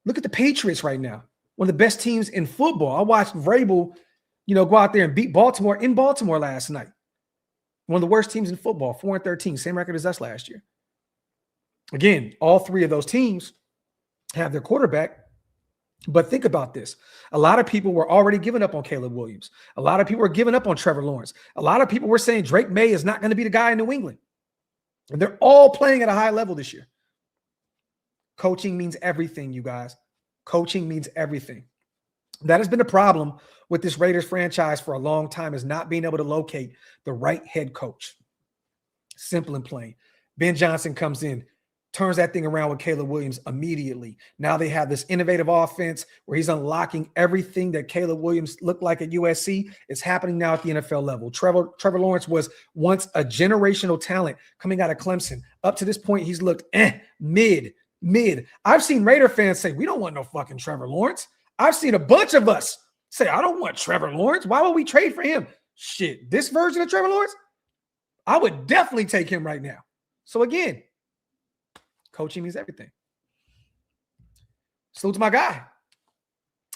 Look at the Patriots right now, one of the best teams in football. I watched Vrabel, go out there and beat Baltimore in Baltimore last night. One of the worst teams in football, 4-13, same record as us last year. Again, all three of those teams have their quarterback. But think about this. A lot of people were already giving up on Caleb Williams. A lot of people were giving up on Trevor Lawrence. A lot of people were saying Drake May is not going to be the guy in New England. And they're all playing at a high level this year. Coaching means everything, you guys. Coaching means everything. That has been a problem with this Raiders franchise for a long time, is not being able to locate the right head coach. Simple and plain. Ben Johnson comes in, turns that thing around with Caleb Williams immediately. Now they have this innovative offense where he's unlocking everything that Caleb Williams looked like at USC. It's happening now at the NFL level. Trevor Lawrence was once a generational talent coming out of Clemson. Up to this point, he's looked mid. I've seen Raider fans say, we don't want no fucking Trevor Lawrence. I've seen a bunch of us say, I don't want Trevor Lawrence. Why would we trade for him? Shit, this version of Trevor Lawrence, I would definitely take him right now. So again, coaching means everything. Salute to my guy.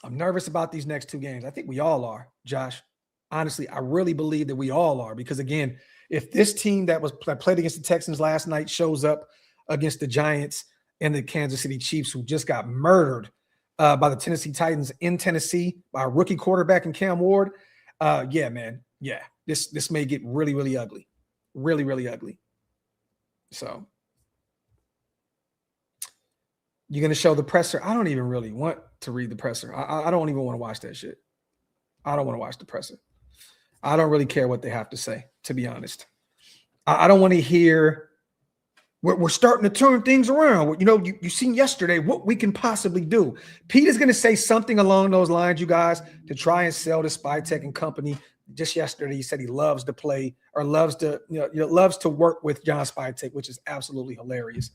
I'm nervous about these next two games. I think we all are, Josh. Honestly, I really believe that we all are, because again, if this team that played against the Texans last night shows up against the Giants and the Kansas City Chiefs, who just got murdered by the Tennessee Titans in Tennessee by a rookie quarterback in Cam Ward, yeah, man. Yeah, this may get really, really ugly. Really, really ugly. So you're going to show the presser? I don't even really want to read the presser. I don't even want to watch that shit. I don't want to watch the presser. I don't really care what they have to say, to be honest. I don't want to hear we're starting to turn things around. You seen yesterday what we can possibly do. Pete is going to say something along those lines, you guys, to try and sell to Spytech and company. Just yesterday, he said he loves to play or loves to work with John Spytech, which is absolutely hilarious.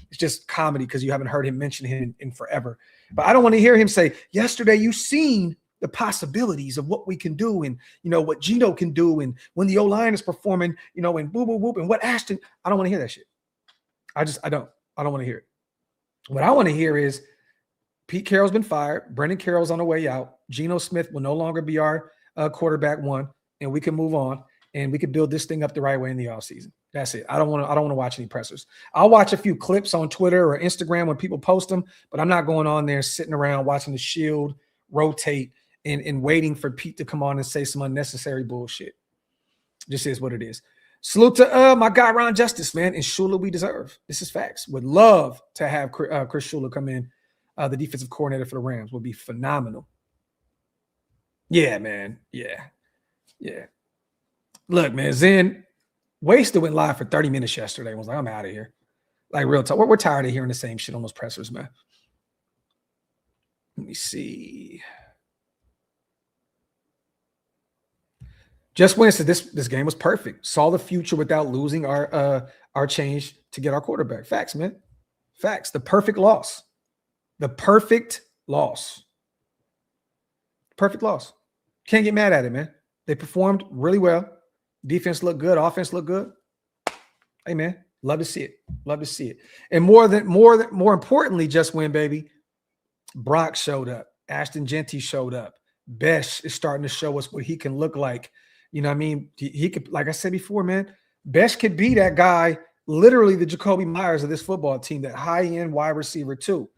It's just comedy because you haven't heard him mention him in forever. But I don't want to hear him say, yesterday you seen the possibilities of what we can do and, what Gino can do and when the O-line is performing, and boo, boo, boo, and what Ashton. I don't want to hear that shit. I don't want to hear it. What I want to hear is Pete Carroll's been fired. Brendan Carroll's on the way out. Geno Smith will no longer be our quarterback one, and we can move on and we can build this thing up the right way in the offseason. That's it. I don't want to watch any pressers. I'll watch a few clips on Twitter or Instagram when people post them, but I'm not going on there sitting around watching the Shield rotate and waiting for Pete to come on and say some unnecessary bullshit. Just is what it is. Salute to my guy Ron Justice, man. And Shula we deserve. This is facts. Would love to have Chris Shula come in. The defensive coordinator for the Rams would be phenomenal. Yeah, man. Yeah. Look, man, Zen Wasted went live for 30 minutes yesterday and was like, I'm out of here. Like, real talk. We're tired of hearing the same shit on those pressers, man. Let me see. Just Win said this game was perfect. Saw the future without losing our change to get our quarterback. Facts, man. Facts. The perfect loss. The perfect loss. Perfect loss. Can't get mad at it, man. They performed really well. Defense looked good. Offense looked good. Hey, man. Love to see it. Love to see it. And more importantly, Just Win, baby. Brock showed up. Ashton Jeanty showed up. Besh is starting to show us what he can look like. You know what I mean? He could, like I said before, man, Besh could be that guy, literally the Jacoby Myers of this football team, that high-end wide receiver too.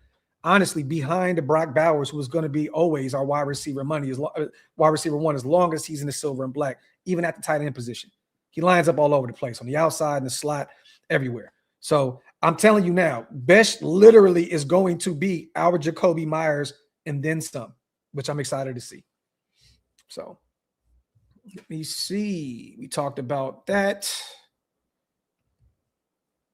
Honestly, behind the Brock Bowers, who is going to be always our wide receiver wide receiver one, as long as he's in the silver and black, even at the tight end position. He lines up all over the place, on the outside, in the slot, everywhere. So I'm telling you now, Besh literally is going to be our Jacoby Myers and then some, which I'm excited to see. So let me see. We talked about that.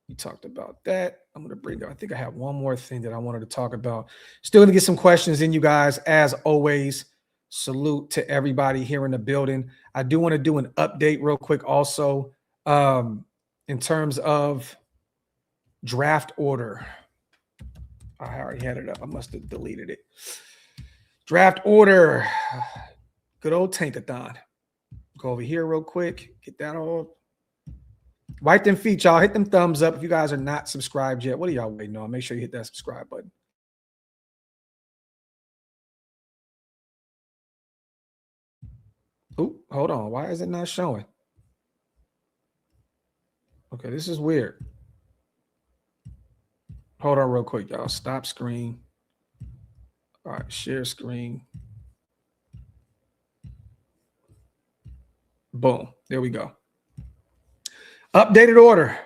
I'm going to bring up, I think I have one more thing that I wanted to talk about. Still going to get some questions in, you guys. As always, salute to everybody here in the building. I do want to do an update real quick also in terms of draft order. I already had it up. I must have deleted it. Draft order. Good old Tankathon. go over here real quick. Get that all. Wipe them feet, y'all. Hit them thumbs up if you guys are not subscribed yet. What are y'all waiting on? Make sure you hit that subscribe button. Oh, hold on. Why is it not showing? Okay, this is weird. Hold on real quick, y'all. Stop screen. All right, share screen. Boom. There we go. Updated order.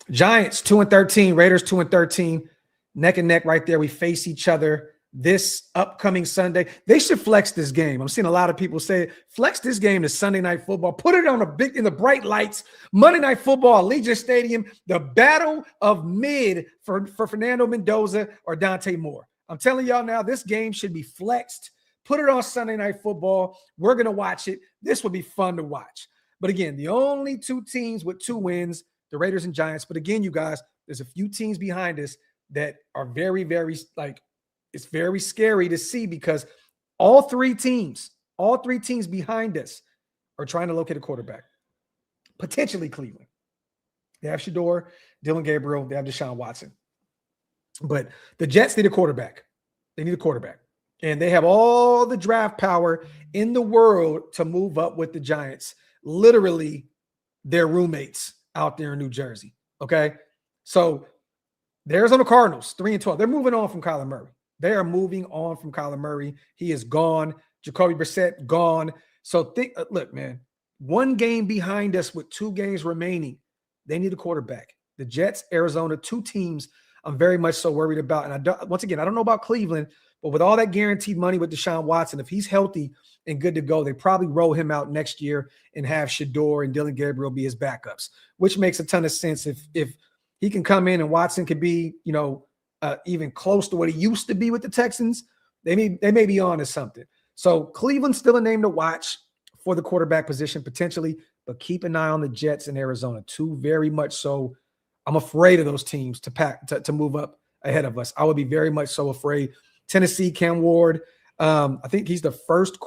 Giants 2-13, Raiders 2-13. Neck and neck right there. We face each other this upcoming Sunday. They should flex this game. I'm seeing a lot of people say, flex this game to Sunday Night Football. Put it on in the bright lights. Monday Night Football, Allegiant Stadium, the battle of mid for Fernando Mendoza or Dante Moore. I'm telling y'all now, this game should be flexed. Put it on Sunday Night Football. We're going to watch it. This would be fun to watch. But again, the only two teams with 2 wins, the Raiders and Giants. But again, you guys, there's a few teams behind us that are very, very, it's very scary to see because all three teams behind us are trying to locate a quarterback. Potentially Cleveland. They have Shador, Dylan Gabriel, they have Deshaun Watson. But the Jets need a quarterback. They need a quarterback. And they have all the draft power in the world to move up with the Giants. Literally, their roommates out there in New Jersey. Okay? So the Arizona Cardinals, 3-12. They're moving on from Kyler Murray. They are moving on from Kyler Murray. He is gone. Jacoby Brissett, gone. So look, man, 1 game behind us with 2 games remaining. They need a quarterback. The Jets, Arizona, 2 teams I'm very much so worried about. And once again, I don't know about Cleveland, but with all that guaranteed money with Deshaun Watson, if he's healthy and good to go, they probably roll him out next year and have Shador and Dylan Gabriel be his backups, which makes a ton of sense. If he can come in and Watson could be, even close to what he used to be with the Texans, they may be on to something. So Cleveland's still a name to watch for the quarterback position potentially, but keep an eye on the Jets in Arizona, 2 very much so. I'm afraid of those teams to move up ahead of us. I would be very much so afraid. Tennessee, Cam Ward. I think he's the first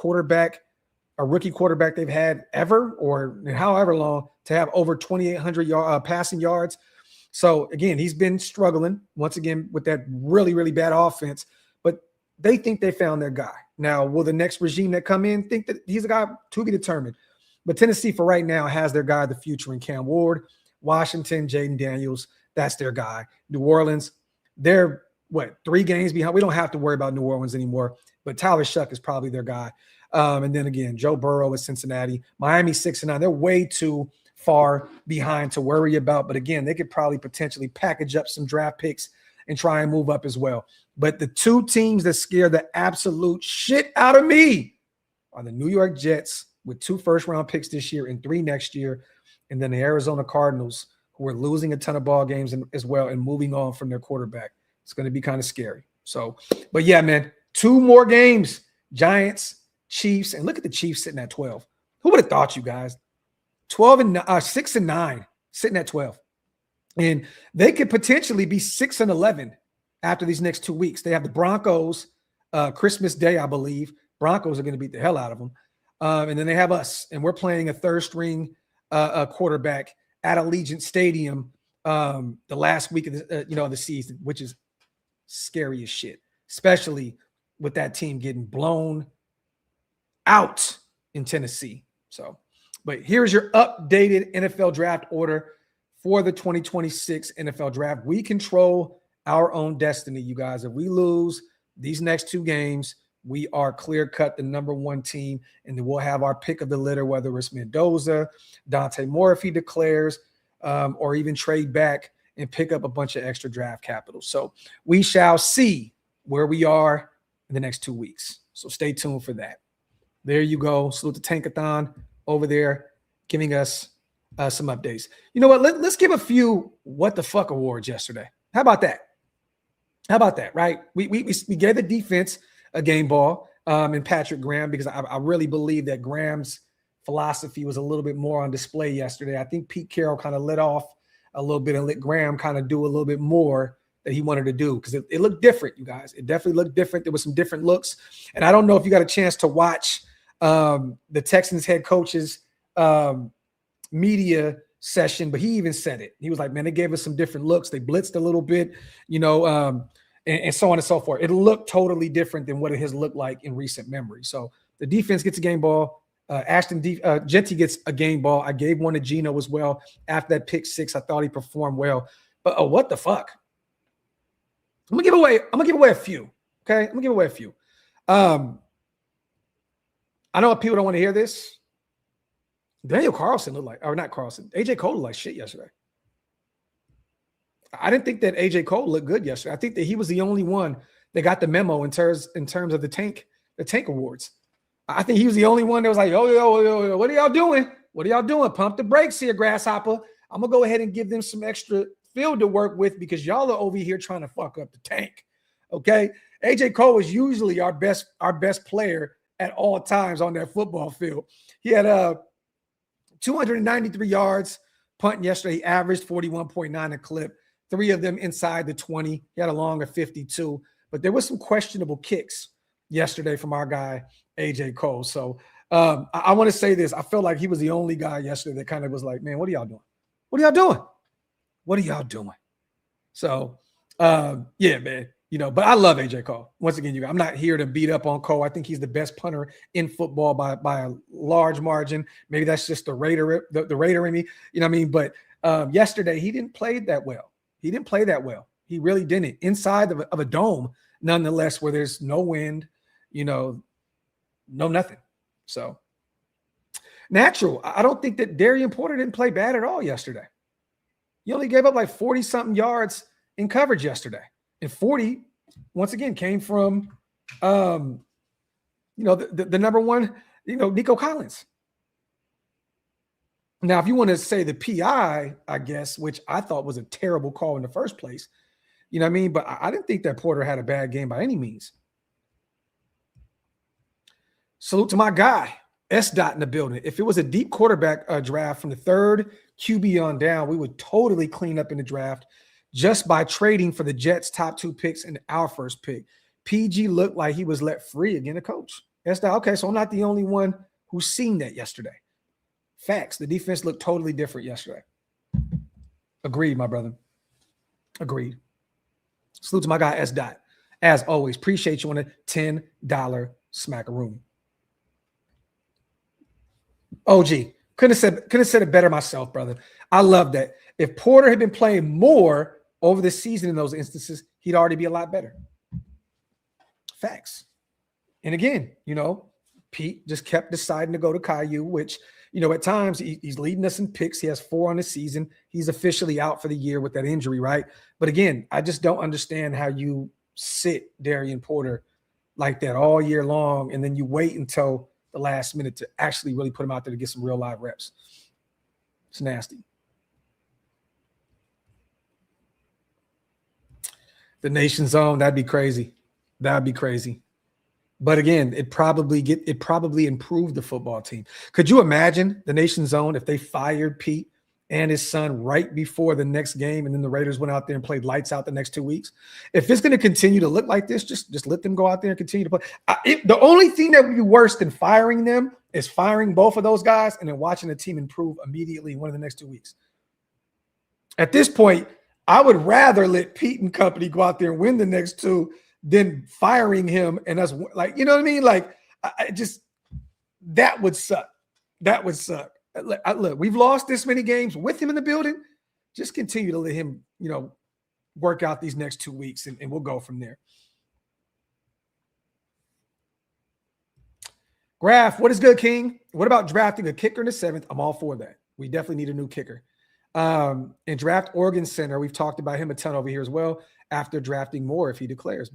rookie quarterback they've had ever or however long to have over 2,800 passing yards. So, again, he's been struggling once again with that really, really bad offense. But they think they found their guy. Now, will the next regime that come in think that he's a guy to be determined? But Tennessee, for right now, has their guy of the future in Cam Ward. Washington, Jaden Daniels, that's their guy. New Orleans, they're, 3 games behind? We don't have to worry about New Orleans anymore, but Tyler Shuck is probably their guy. And then again, Joe Burrow is Cincinnati. Miami 6-9. They're way too far behind to worry about. But again, they could probably potentially package up some draft picks and try and move up as well. But the 2 teams that scare the absolute shit out of me are the New York Jets with 2 first-round picks this year and 3 next year. And then the Arizona Cardinals, who are losing a ton of ball games as well and moving on from their quarterback. It's going to be kind of scary. So, but yeah, man, 2 more games. Giants, Chiefs, and look at the Chiefs sitting at 12. Who would have thought, you guys? 6-9, sitting at 12. And they could potentially be 6-11 after these next 2 weeks. They have the Broncos Christmas Day, I believe. Broncos are going to beat the hell out of them. And then they have us, and we're playing a third-string quarterback at Allegiant Stadium the last week of the season, which is scary as shit, especially with that team getting blown out in Tennessee. So, but here's your updated NFL draft order for the 2026 NFL draft. We control our own destiny, you guys. If we lose these next 2 games, we are clear-cut the number 1 team, and then we'll have our pick of the litter, whether it's Mendoza, Dante Moore if he declares, or even trade back and pick up a bunch of extra draft capital. So we shall see where we are in the next 2 weeks. So stay tuned for that. There you go. Salute to Tankathon over there giving us some updates. You know what? Let's give a few what the fuck awards yesterday. How about that? Right? We gave the defense a game ball and Patrick Graham, because I really believe that Graham's philosophy was a little bit more on display yesterday. I think Pete Carroll kind of let off a little bit and let Graham kind of do a little bit more that he wanted to do, because it looked different, you guys. It definitely looked different. There was some different looks. And I don't know if you got a chance to watch the Texans head coach's media session, but he even said it. He was like, man, they gave us some different looks. They blitzed a little bit, and so on and so forth. It looked totally different than what it has looked like in recent memory. So the defense gets a game ball. Jeanty gets a game ball. I gave one to Gino as well. After that pick 6, I thought he performed well. But what the fuck? I'm gonna give away a few. Okay, I'm gonna give away a few. I know people don't want to hear this. Daniel Carlson looked like, or not Carlson, AJ Cole looked like shit yesterday. I didn't think that AJ Cole looked good yesterday. I think that he was the only one that got the memo in terms of the tank awards. I think he was the only one that was like, yo, what are y'all doing? What are y'all doing? Pump the brakes here, Grasshopper. I'm gonna go ahead and give them some extra field to work with because y'all are over here trying to fuck up the tank. Okay. AJ Cole is usually our best player at all times on that football field. He had 293 yards punting yesterday. He averaged 41.9 a clip, 3 of them inside the 20. He had a long of 52, but there was some questionable kicks yesterday from our guy, AJ Cole. So I want to say this. I felt like he was the only guy yesterday that kind of was like, man, what are y'all doing? What are y'all doing? What are y'all doing? So, yeah, man. But I love AJ Cole. Once again, I'm not here to beat up on Cole. I think he's the best punter in football by a large margin. Maybe that's just the Raider in me. You know what I mean? But yesterday, he didn't play that well. He really didn't. Inside of a dome, nonetheless, where there's no wind, no nothing. So, natural. I don't think that Darian Porter didn't play bad at all yesterday. He only gave up like 40-something yards in coverage yesterday. And 40, once again, came from, the number one, Nico Collins. Now, if you want to say the PI, I guess, which I thought was a terrible call in the first place, you know what I mean? But I didn't think that Porter had a bad game by any means. Salute to my guy, S. Dot in the building. If it was a deep quarterback draft from the 3rd QB on down, we would totally clean up in the draft just by trading for the Jets' top 2 picks and our first pick. PG looked like he was let free again to coach. That's that. Okay, so I'm not the only one who's seen that yesterday. Facts. The defense looked totally different yesterday. Agreed, my brother. Agreed. Salute to my guy, S. Dot. As always, appreciate you on a $10 smackaroon. OG. Couldn't have said it better myself, brother. I love that. If Porter had been playing more over the season in those instances, he'd already be a lot better. Facts. And again, Pete just kept deciding to go to Caillou, which, at times he's leading us in picks. He has 4 on the season. He's officially out for the year with that injury, right? But again, I just don't understand how you sit Darian Porter like that all year long, and then you wait until the last minute to actually really put him out there to get some real live reps. It's nasty. The Nation Zone, that'd be crazy. But again, it probably improved the football team. Could you imagine the Nation Zone if they fired Pete and his son right before the next game, and then the Raiders went out there and played lights out the next 2 weeks? If it's going to continue to look like this, just let them go out there and continue to play. The only thing that would be worse than firing them is firing both of those guys and then watching the team improve immediately in one of the next 2 weeks. At this point, I would rather let Pete and company go out there and win the next 2 than firing him and us, like, you know what I mean? Like, that would suck. That would suck. Look, we've lost this many games with him in the building. Just continue to let him, work out these next 2 weeks, and we'll go from there. Graphk, what is good, King? What about drafting a kicker in the 7th? I'm all for that. We definitely need a new kicker. And draft Oregon center. We've talked about him a ton over here as well. After drafting more, if he declares,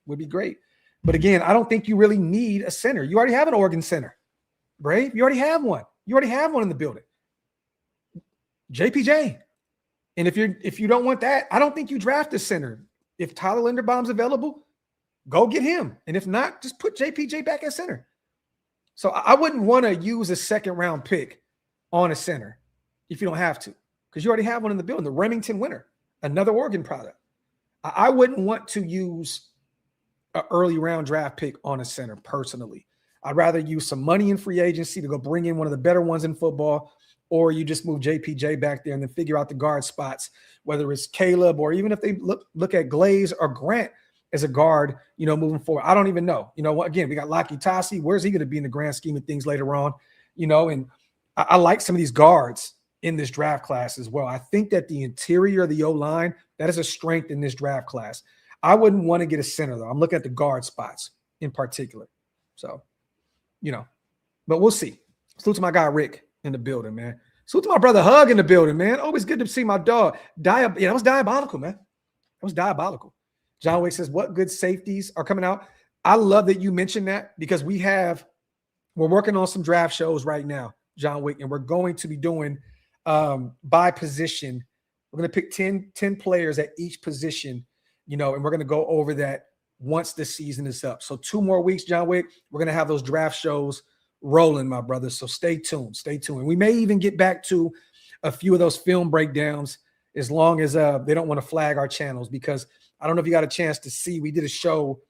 would be great. But again, I don't think you really need a center. You already have an Oregon center, Brave. You already have one. You already have one in the building. JPJ. And if you don't want that, I don't think you draft a center. If Tyler Linderbaum's available, go get him. And if not, just put JPJ back at center. So I wouldn't want to use a 2nd round pick on a center if you don't have to, because you already have one in the building. The Remington winner, another Oregon product. I wouldn't want to use an early round draft pick on a center personally. I'd rather use some money in free agency to go bring in one of the better ones in football, or you just move JPJ back there and then figure out the guard spots, whether it's Caleb or even if they look at Glaze or Grant as a guard, moving forward. I don't even know. Again, we got Laki Tasi. Where's he going to be in the grand scheme of things later on? And I like some of these guards in this draft class as well. I think that the interior of the O-line, that is a strength in this draft class. I wouldn't want to get a center, though. I'm looking at the guard spots in particular. So, but we'll see. Salute to my guy, Rick, in the building, man. Salute to my brother, Hug, in the building, man. Always good to see my dog. That was diabolical, man. That was diabolical. John Wick says, what good safeties are coming out? I love that you mentioned that because we're working on some draft shows right now, John Wick, and we're going to be doing by position. We're going to pick 10 players at each position, and we're going to go over that once the season is up. So 2 more weeks, John Wick, we're going to have those draft shows rolling, my brother. So stay tuned. And we may even get back to a few of those film breakdowns as long as they don't want to flag our channels, because I don't know if you got a chance to see, we did a show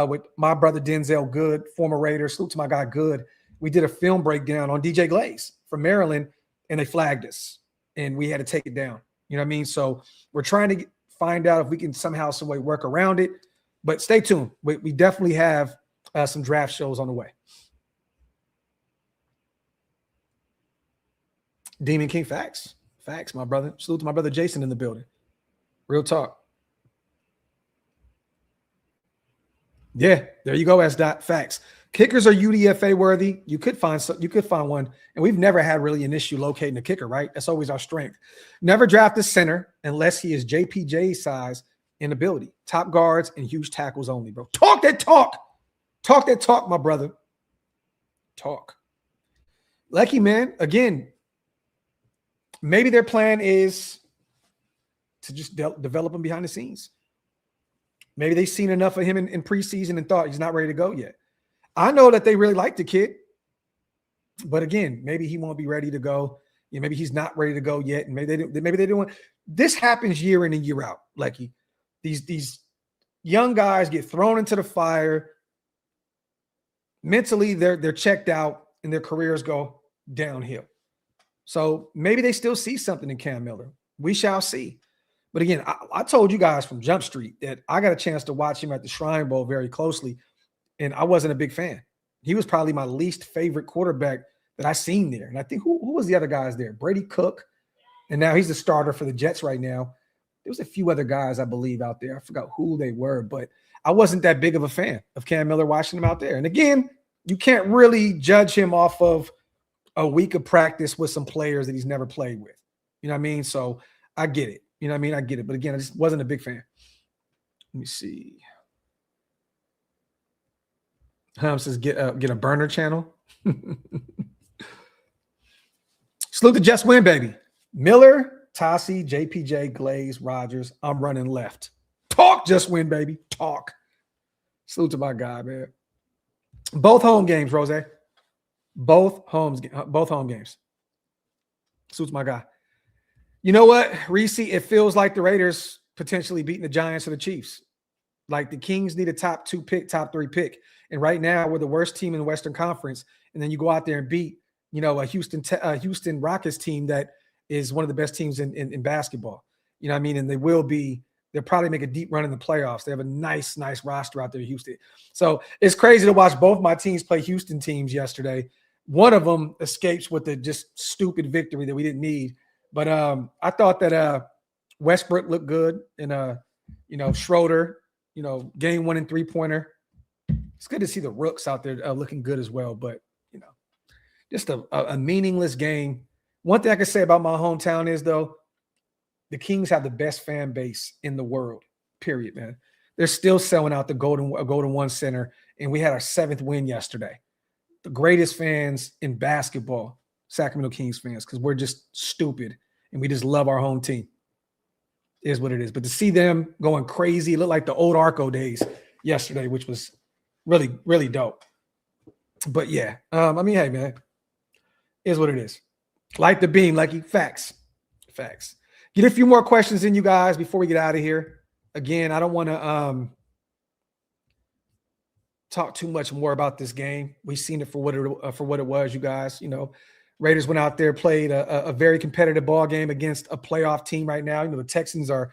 with my brother Denzel Good, former Raider. Salute to my guy Good. We did a film breakdown on DJ Glaze from Maryland, and they flagged us, and we had to take it down. You know what I mean? So we're trying to find out if we can somehow, some way work around it. But stay tuned. We definitely have some draft shows on the way. Demon King, facts, my brother. Salute to my brother Jason in the building. Real talk. Yeah, there you go. Facts. Kickers are UDFA worthy. You could find one, and we've never had really an issue locating a kicker, right? That's always our strength. Never draft a center unless he is JPJ size and ability. Top guards and huge tackles only, bro. Talk that talk, my brother. Talk. Lucky, man. Again, maybe their plan is to just develop him behind the scenes. Maybe they've seen enough of him in preseason and thought he's not ready to go yet. I know that they really like the kid, but again, maybe he won't be ready to go. Maybe he's not ready to go yet, and maybe they don't want. This happens year in and year out. Like these young guys get thrown into the fire. Mentally, they're checked out, and their careers go downhill. So maybe they still see something in Cam Miller. We shall see. But again, I told you guys from Jump Street that I got a chance to watch him at the Shrine Bowl very closely, and I wasn't a big fan. He was probably my least favorite quarterback that I seen there. And I think who was the other guys there? Brady Cook, and now he's the starter for the Jets right now. There was a few other guys, I believe, out there. I forgot who they were, but I wasn't that big of a fan of Cam Miller watching him out there. And again, you can't really judge him off of a week of practice with some players that he's never played with. You know what I mean? So I get it. You know what I mean? I get it. But again, I just wasn't a big fan. Let me see. Says get a burner channel. Salute to Just Win, baby. Miller, Tasi, JPJ, Glaze, Rogers. I'm running left. Talk, Just Win, baby. Talk. Salute to my guy, man. Both home games, Rose. Both home games. Salute to my guy. You know what, Reese? It feels like the Raiders potentially beating the Giants or the Chiefs. Like the Kings need a top 3 pick. And right now we're the worst team in the Western Conference. And then you go out there and beat, a Houston Rockets team that is one of the best teams in basketball. You know what I mean? And they'll probably make a deep run in the playoffs. They have a nice roster out there in Houston. So it's crazy to watch both my teams play Houston teams yesterday. One of them escapes with a just stupid victory that we didn't need. But I thought that Westbrook looked good, and Schroeder, game 1 and 3-pointer. It's good to see the rooks out there looking good as well. But just a meaningless game. One thing I can say about my hometown is, though, the Kings have the best fan base in the world. Period, man. They're still selling out the Golden One Center, and we had our 7th win yesterday. The greatest fans in basketball. Sacramento Kings fans, because we're just stupid and we just love our home team. Is what it is. But to see them going crazy, it looked like the old Arco days yesterday, which was really, really dope. But yeah, hey, man, is what it is. Like the beam, like facts. Get a few more questions in, you guys, before we get out of here. Again, I don't want to talk too much more about this game. We've seen it for what it was, you guys. Raiders went out there, played a very competitive ball game against a playoff team right now. The Texans are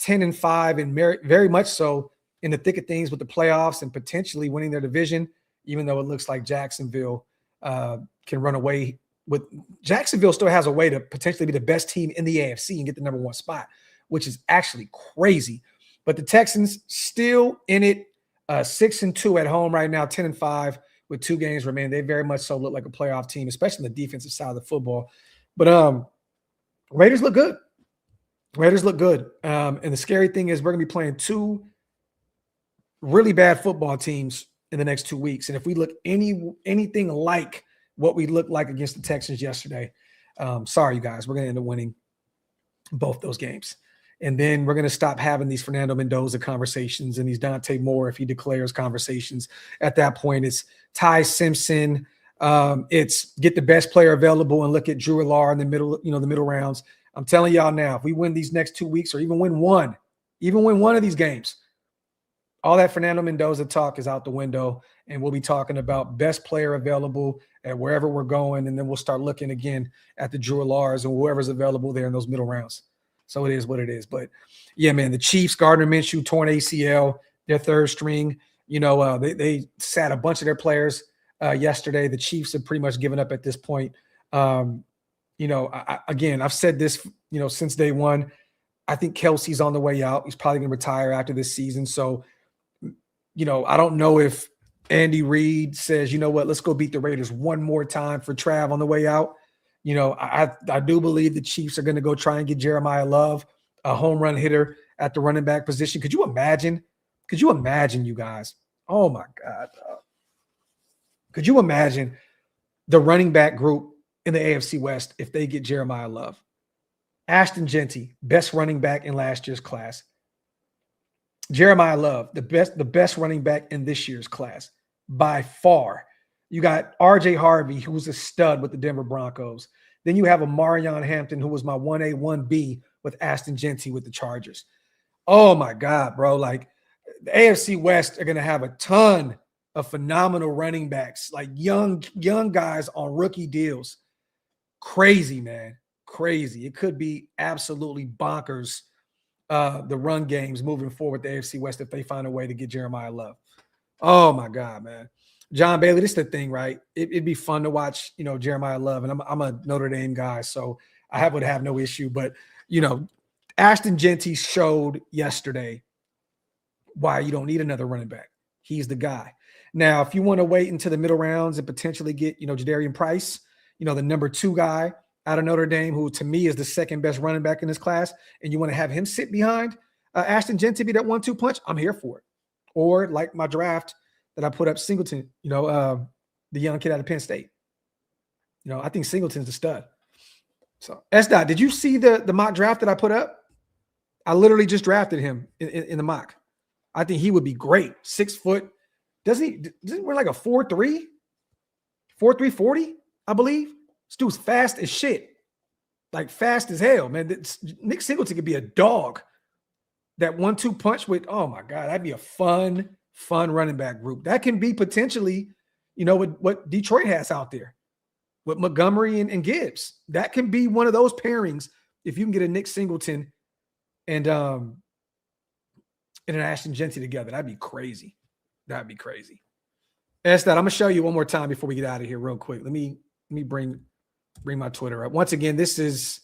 10-5 and very much so in the thick of things with the playoffs and potentially winning their division, even though it looks like Jacksonville can run away with. Jacksonville still has a way to potentially be the best team in the AFC and get the number 1 spot, which is actually crazy. But the Texans still in it, 6-2 at home right now, 10-5 with 2 games remaining. They very much so look like a playoff team, especially on the defensive side of the football. But Raiders look good. And the scary thing is we're going to be playing 2 really bad football teams in the next 2 weeks. And if we look anything like what we looked like against the Texans yesterday, sorry, you guys, we're going to end up winning both those games. And then we're going to stop having these Fernando Mendoza conversations and these Dante Moore, if he declares, conversations. At that point, it's Ty Simpson. It's get the best player available and look at Drew Allar in the middle, the middle rounds. I'm telling y'all now, if we win these next 2 weeks or even win one of these games, all that Fernando Mendoza talk is out the window, and we'll be talking about best player available at wherever we're going, and then we'll start looking again at the Drew Allars and whoever's available there in those middle rounds. So it is what it is. But, yeah, man, the Chiefs, Gardner Minshew, torn ACL, their third string. They sat a bunch of their players yesterday. The Chiefs have pretty much given up at this point. I've said this, since day one. I think Kelsey's on the way out. He's probably going to retire after this season. So, I don't know if Andy Reid says, let's go beat the Raiders one more time for Trav on the way out. I do believe the Chiefs are going to go try and get Jeremiah Love, a home run hitter at the running back position. Could you imagine, you guys? Oh, my God. Could you imagine the running back group in the AFC West if they get Jeremiah Love? Ashton Jeanty, best running back in last year's class. Jeremiah Love, the best running back in this year's class by far. You got RJ Harvey, who's a stud with the Denver Broncos. Then you have a Marion Hampton, who was my 1A, 1B with Ashton Jeanty with the Chargers. Oh, my God, bro. Like, the AFC West are going to have a ton of phenomenal running backs, like young guys on rookie deals. Crazy, man. Crazy. It could be absolutely bonkers, the run games moving forward, the AFC West, if they find a way to get Jeremiah Love. Oh, my God, man. John Bailey, this is the thing, right? It'd be fun to watch, Jeremiah Love, and I'm a Notre Dame guy, so I would have no issue. But, Ashton Jeanty showed yesterday why you don't need another running back. He's the guy. Now, if you want to wait until the middle rounds and potentially get, Jadarian Price, the number 2 guy out of Notre Dame, who to me is the second best running back in this class, and you want to have him sit behind Ashton Jeanty, be that 1-2 punch, I'm here for it. Or like my draft that I put up, Singleton, the young kid out of Penn State. I think Singleton's a stud. So, S-Dot, did you see the mock draft that I put up? I literally just drafted him in the mock. I think he would be great. 6 foot. Doesn't he wear like a 4.3? 4.3 40, I believe. This dude's fast as shit. Like fast as hell, man. Nick Singleton could be a dog. That 1-2 punch with, oh my God, that'd be a fun running back group. That can be potentially, what Detroit has out there with Montgomery and Gibbs. That can be one of those pairings if you can get a Nick Singleton and an Ashton Jeanty together. That'd be crazy. That'd be crazy. That's that. I'm gonna show you one more time before we get out of here real quick. Let me bring my Twitter up. Once again, this is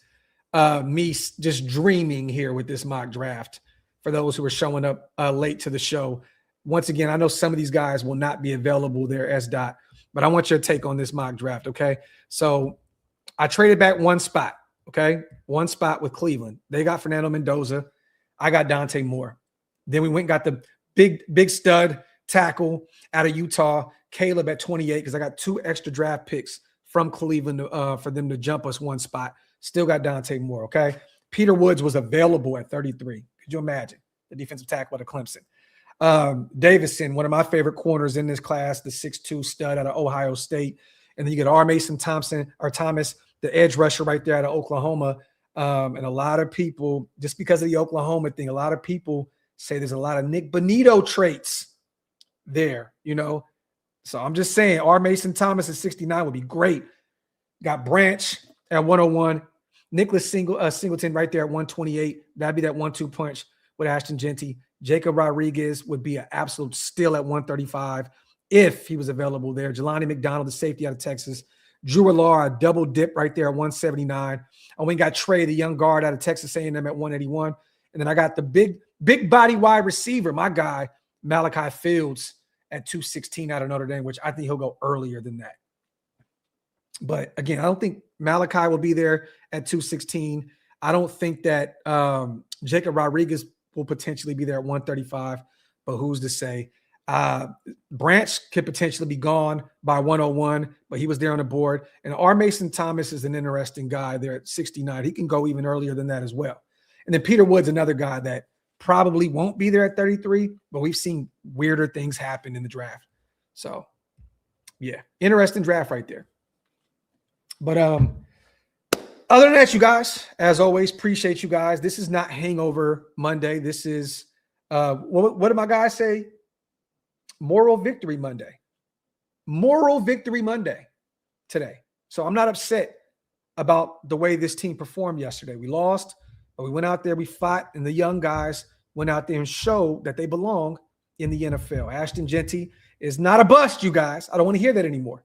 me just dreaming here with this mock draft for those who are showing up late to the show. Once again, I know some of these guys will not be available there, S-Dot, but I want your take on this mock draft, okay? So I traded back 1 spot, okay? 1 spot with Cleveland. They got Fernando Mendoza. I got Dante Moore. Then we went and got the big stud tackle out of Utah, Caleb at 28, because I got 2 extra draft picks from Cleveland for them to jump us 1 spot. Still got Dante Moore, okay? Peter Woods was available at 33. Could you imagine? The defensive tackle out of Clemson. Davison, one of my favorite corners in this class, the 6'2 stud out of Ohio State. And then you get R. Mason Thomas, the edge rusher right there out of Oklahoma. And a lot of people, just because of the Oklahoma thing, a lot of people say there's a lot of Nick Bonito traits there, So I'm just saying, R. Mason Thomas at 69 would be great. Got Branch at 101. Nicholas Singleton right there at 128. That'd be that 1-2 punch with Ashton Jeanty. Jacob Rodriguez would be an absolute steal at 135 if he was available there. Jelani McDonald, the safety out of Texas. Drew Allar, a double dip right there at 179. And we got Trey, the young guard out of Texas A&M at 181. And then I got the big body wide receiver, my guy, Malachi Fields at 216 out of Notre Dame, which I think he'll go earlier than that. But again, I don't think Malachi will be there at 216. I don't think that Jacob Rodriguez will potentially be there at 135, but who's to say? Branch could potentially be gone by 101, but he was there on the board. And R. Mason Thomas is an interesting guy there at 69. He can go even earlier than that as well. And then Peter Wood's another guy that probably won't be there at 33, but we've seen weirder things happen in the draft. So, yeah, interesting draft right there. But other than that, you guys, as always, appreciate you guys. This is not Hangover Monday. This is, what did my guys say? Moral Victory Monday. Moral Victory Monday today. So I'm not upset about the way this team performed yesterday. We lost, but we went out there, we fought, and the young guys went out there and showed that they belong in the NFL. Ashton Jeanty is not a bust, you guys. I don't want to hear that anymore.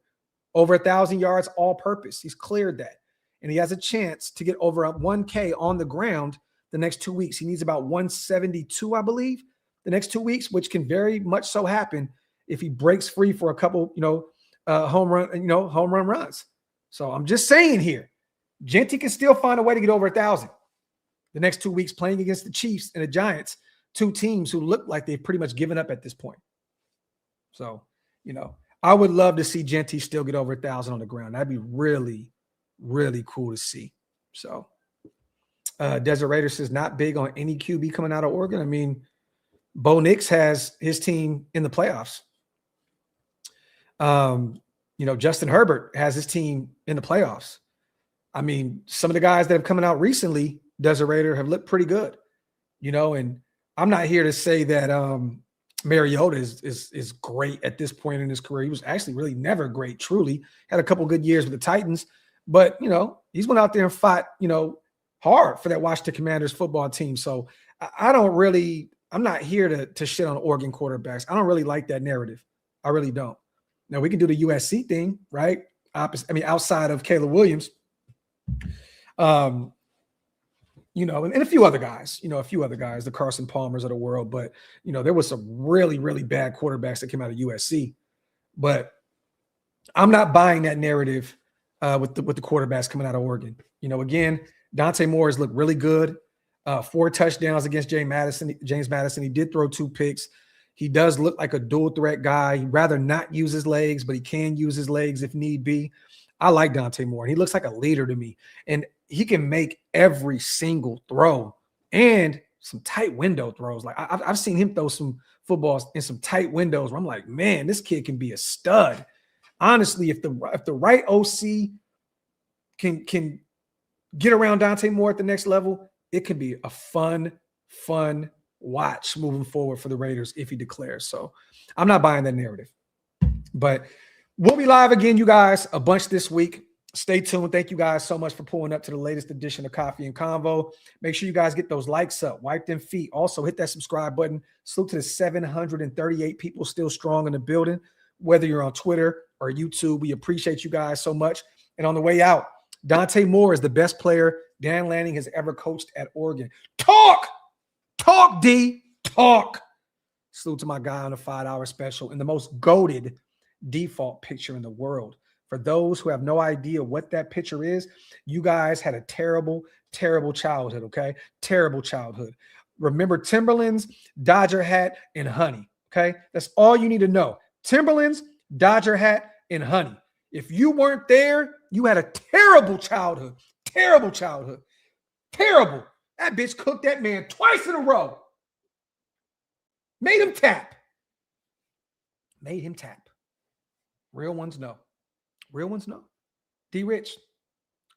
Over 1,000 yards all purpose. He's cleared that. And he has a chance to get over a 1K on the ground the next 2 weeks. He needs about 172, I believe, the next 2 weeks, which can very much so happen if he breaks free for a couple, home run runs. So I'm just saying here, Jeanty can still find a way to get over 1,000 the next 2 weeks playing against the Chiefs and the Giants, two teams who look like they've pretty much given up at this point. So, I would love to see Jeanty still get over 1,000 on the ground. That'd be really, really cool to see. So, Desert Raider says not big on any QB coming out of Oregon. I mean, Bo Nix has his team in the playoffs. Justin Herbert has his team in the playoffs. I mean, some of the guys that have coming out recently, Desert Raider, have looked pretty good. And I'm not here to say that Mariota is great at this point in his career. He was actually really never great, truly. Had a couple good years with the Titans, but, he's went out there and fought, hard for that Washington Commanders football team. So I'm not here to shit on Oregon quarterbacks. I don't really like that narrative. I really don't. Now, we can do the USC thing, right? Outside of Caleb Williams, and a few other guys, the Carson Palmers of the world. But, there was some really, really bad quarterbacks that came out of USC. But I'm not buying that narrative with the quarterbacks coming out of Oregon. Again, Dante Moore has looked really good. 4 touchdowns against James Madison. He did throw 2 picks. He does look like a dual threat guy. He'd rather not use his legs, but he can use his legs if need be. I like Dante Moore. He looks like a leader to me. And he can make every single throw and some tight window throws. Like I've seen him throw some footballs in some tight windows where I'm like, man, this kid can be a stud. Honestly, if the right OC can get around Dante Moore at the next level, it could be a fun watch moving forward for the Raiders if he declares. So I'm not buying that narrative. But we'll be live again, you guys, a bunch this week. Stay tuned. Thank you guys so much for pulling up to the latest edition of Coffee and Convo. Make sure you guys get those likes up, wipe them feet. Also, hit that subscribe button. Salute to the 738 people still strong in the building, whether you're on Twitter or YouTube. We appreciate you guys so much. And on the way out, Dante Moore is the best player Dan Lanning has ever coached at Oregon. Talk, D, talk. Salute to my guy on the 5-hour special and the most goated default picture in the world. For those who have no idea what that picture is, you guys had a terrible, terrible childhood, okay? Terrible childhood. Remember Timberlands, Dodger hat, and honey, okay? That's all you need to know. Timberlands, Dodger hat, and honey. If you weren't there, you had a terrible childhood. Terrible childhood. Terrible. That bitch cooked that man twice in a row. Made him tap. Made him tap. Real ones know. Real ones know. D Rich.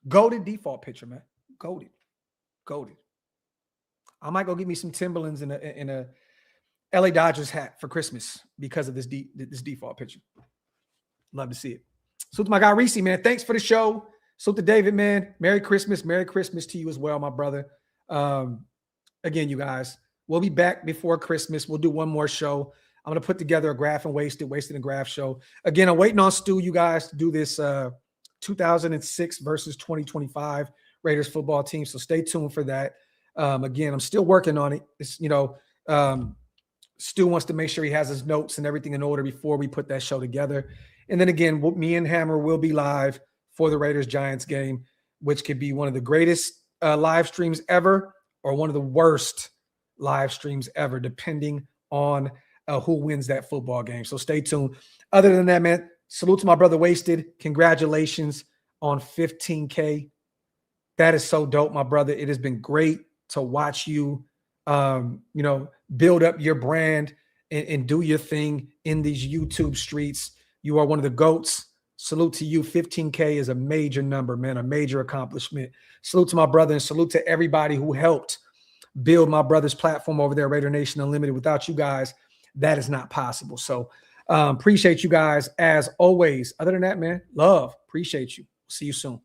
Goated default picture, man. Goated. I might go get me some Timberlands in LA Dodgers hat for Christmas because of this default picture. Love to see it. So to my guy Reese, man, thanks for the show. So to David, man, Merry Christmas to you as well, my brother. Again, you guys, we'll be back before Christmas. We'll do one more show. I'm going to put together a Graphk and Wasted and Graphk show. Again, I'm waiting on Stu, you guys, to do this 2006 versus 2025 Raiders football team. So stay tuned for that. Again, I'm still working on it. It's, Stu wants to make sure he has his notes and everything in order before we put that show together. And then again, me and Hammer will be live for the Raiders-Giants game, which could be one of the greatest live streams ever or one of the worst live streams ever, depending on who wins that football game. So stay tuned. Other than that, man, salute to my brother Wasted. Congratulations on 15K. That is so dope, my brother. It has been great to watch you, build up your brand and do your thing in these YouTube streets. You are one of the GOATs. Salute to you. 15K is a major number, man, a major accomplishment. Salute to my brother and salute to everybody who helped build my brother's platform over there, Raider Nation Unlimited. Without you guys, that is not possible. So appreciate you guys as always. Other than that, man, love. Appreciate you. See you soon.